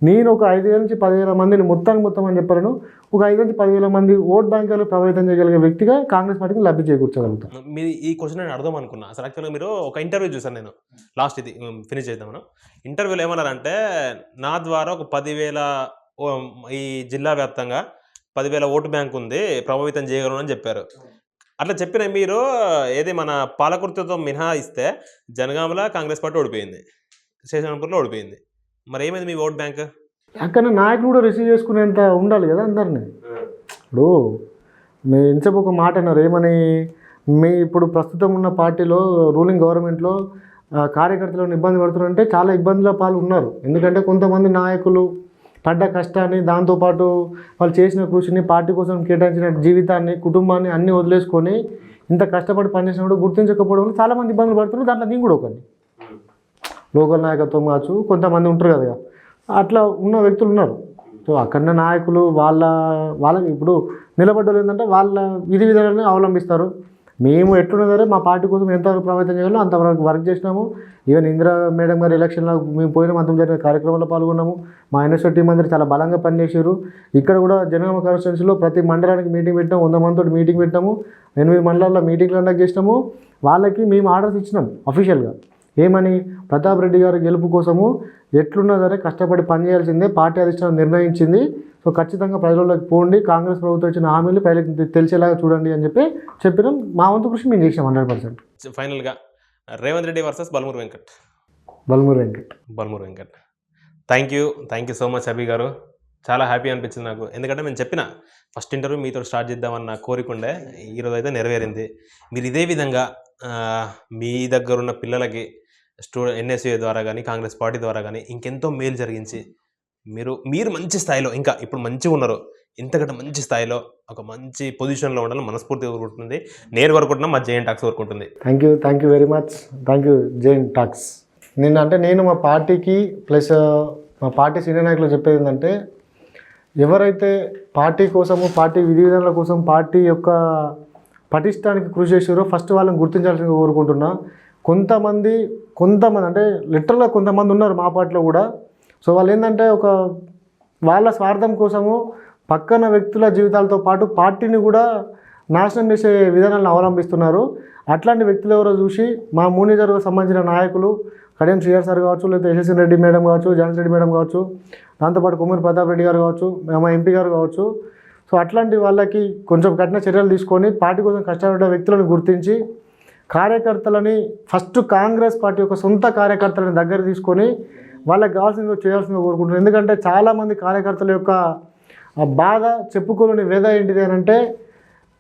నేను. ఒక 5,000 నుంచి 10,000 మందిని మొత్తం అని చెప్పాను, ఒక 5,000 నుంచి 10,000 మంది ఓట్ బ్యాంకులు ప్రభావితం చేయగలిగే వ్యక్తిగా కాంగ్రెస్ పార్టీకి లబ్ధి చేకూర్చగలుగుతాను. మీరు ఈ క్వశ్చన్ నేను అర్థం అనుకున్నా. అసలు యాక్చువల్గా మీరు ఒక ఇంటర్వ్యూ చూసాను నేను, లాస్ట్ ఇది ఫినిష్ చేద్దామను. ఇంటర్వ్యూలో ఏమన్నారంటే నా ద్వారా ఒక 10,000 ఈ జిల్లా వ్యాప్తంగా 10,000 ఓటు బ్యాంక్ ఉంది, ప్రభావితం చేయగలను అని చెప్పారు. అట్లా చెప్పిన మీరు ఏది మన పాలకుర్తితో మినహాయిస్తే జనగామలో కాంగ్రెస్ పార్టీ ఓడిపోయింది, శేషానపూర్లో ఓడిపోయింది. మరి ఏమైంది మీ ఓట్ బ్యాంక్? అక్కడ నాయకులు కూడా రిసీవ్ చేసుకునేంత ఉండాలి కదా అందరినీ. ఇప్పుడు మీరు ఎంతసేపు ఒక మాట అన్నారు ఏమని, ఇప్పుడు ప్రస్తుతం ఉన్న పార్టీలో రూలింగ్ గవర్నమెంట్లో కార్యకర్తలను ఇబ్బంది పడుతున్నారంటే చాలా ఇబ్బందుల పాలు ఉన్నారు. ఎందుకంటే కొంతమంది నాయకులు పడ్డ కష్టాన్ని, దాంతోపాటు వాళ్ళు చేసిన కృషిని, పార్టీ కోసం కేటాయించిన జీవితాన్ని, కుటుంబాన్ని అన్నీ వదిలేసుకొని ఇంత కష్టపడి పనిచేసినప్పుడు గుర్తించకపోవడం వల్ల చాలామంది ఇబ్బందులు పడుతున్నారు. దాంట్లో నేను కూడా ఒకటి. లోకల్ నాయకత్వం కావచ్చు, కొంతమంది ఉంటారు కదా, అట్లా ఉన్న వ్యక్తులు ఉన్నారు. సో అక్కడ నాయకులు వాళ్ళకి ఇప్పుడు నిలబడ్డలు ఏంటంటే వాళ్ళ విధి విధానాలను అవలంబిస్తారు. మేము ఎట్లున్నా సరే మా పార్టీ కోసం ఎంతవరకు ప్రభావితం చేయాలో అంతవరకు వర్క్ చేసినాము. ఈవెన్ ఇందిరా మేడం గారి ఎలక్షన్లో మేము పోయిన అంతం జరిగిన కార్యక్రమంలో పాల్గొన్నాము. మా ఎన్ఎస్ఓ టీం అందరూ చాలా బలంగా పనిచేసారు. ఇక్కడ కూడా జనగామ కాన్స్టిట్యున్సీలో ప్రతి మండలానికి మీటింగ్ పెట్టాము, 100 మందితో మీటింగ్ పెట్టాము, 8 మండలాల్లో మీటింగ్లు కండక్ట్ చేసినాము. వాళ్ళకి మేము ఆర్డర్స్ ఇచ్చినాం అఫీషియల్గా. ఏమని, ప్రతాప్ రెడ్డి గారి గెలుపు కోసము ఎట్లున్నా సరే కష్టపడి పనిచేయాల్సిందే పార్టీ అధిష్టానం నిర్ణయించింది. సో ఖచ్చితంగా ప్రజల్లోకి పోండి, కాంగ్రెస్ ప్రభుత్వం ఇచ్చిన హామీలు ప్రజలకు తెలిసేలాగా చూడండి అని చెప్పినాం. మా వంతు కృషి మేము చేసినాం 100%. ఫైనల్గా Revanth Reddy versus Balmuru Venkat. Balmuru Venkat. Balmuru Venkat. Thank you so much Abhi garu. చాలా హ్యాపీ అనిపించింది నాకు. ఎందుకంటే నేను చెప్పిన ఫస్ట్ ఇంటర్వ్యూ మీతో స్టార్ట్ చేద్దామన్న కోరిక ఉండే, ఈరోజు అయితే నెరవేరింది. మీరు ఇదే విధంగా మీ దగ్గర ఉన్న పిల్లలకి ఎన్ఎస్యూ ద్వారా కానీ కాంగ్రెస్ పార్టీ ద్వారా కానీ ఇంకెంతో మేలు జరిగించి మీరు మంచి స్థాయిలో, ఇంకా ఇప్పుడు మంచిగా ఉన్నారు, ఇంతకంటే మంచి స్థాయిలో ఒక మంచి పొజిషన్లో ఉండాలని మనస్ఫూర్తిగా కోరుకుంటుంది. నేను కోరుకుంటున్నా, మా జేఎన్ టాక్స్ కోరుకుంటుంది. Thank you very much. Thank you JN talks. నేను మా పార్టీకి ప్లస్ మా పార్టీ సీనియర్ నాయకులు చెప్పేది ఏంటంటే, ఎవరైతే పార్టీ కోసము, పార్టీ విధి విధానాల కోసం, పార్టీ యొక్క పటిష్టానికి కృషి చేసారో ఫస్ట్ వాళ్ళని గుర్తించాల్సిందిగా కోరుకుంటున్నా. కొంతమంది అంటే లిటరల్గా కొంతమంది ఉన్నారు మా పార్టీలో కూడా. సో వాళ్ళు ఏంటంటే వాళ్ళ స్వార్థం కోసము పక్కన వ్యక్తుల జీవితాలతో పాటు పార్టీని కూడా నాశనం చేసే విధానాలను అవలంబిస్తున్నారు. అట్లాంటి వ్యక్తులు ఎవరో చూసి మా మూనిజర్కు సంబంధించిన నాయకులు కడియం శ్రీఆర్ సార్ కావచ్చు, లేకపోతే యశస్వి రెడ్డి మేడం కావచ్చు, ఝాన్సీ రెడ్డి మేడం కావచ్చు, దాంతోపాటు కొమ్మూరి ప్రతాప్ రెడ్డి గారు కావచ్చు, మా ఎంపీ గారు కావచ్చు. సో అట్లాంటి వాళ్ళకి కొంచెం కఠిన చర్యలు తీసుకొని పార్టీ కోసం కష్టపడే వ్యక్తులను గుర్తించి కార్యకర్తలని ఫస్ట్ కాంగ్రెస్ పార్టీ యొక్క సొంత కార్యకర్తలని దగ్గర తీసుకొని వాళ్ళకి కావాల్సిందో చేయాల్సిందో కోరుకుంటున్నారు. ఎందుకంటే చాలామంది కార్యకర్తల యొక్క బాధ చెప్పుకోలేని వేద ఏంటిది అని అంటే,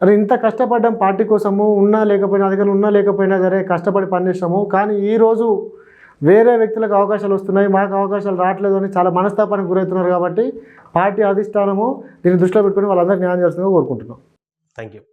అది ఇంత కష్టపడ్డాం పార్టీ కోసము, అధికారులు ఉన్నా లేకపోయినా సరే కష్టపడి పనిచేసాము, కానీ ఈరోజు వేరే వ్యక్తులకు అవకాశాలు వస్తున్నాయి, మాకు అవకాశాలు రావట్లేదు అని చాలా మనస్తాపానికి గురవుతున్నారు. కాబట్టి పార్టీ అధిష్టానము దీన్ని దృష్టిలో పెట్టుకుని వాళ్ళందరికీ న్యాయం చేస్తుందిగా కోరుకుంటున్నాం. Thank you.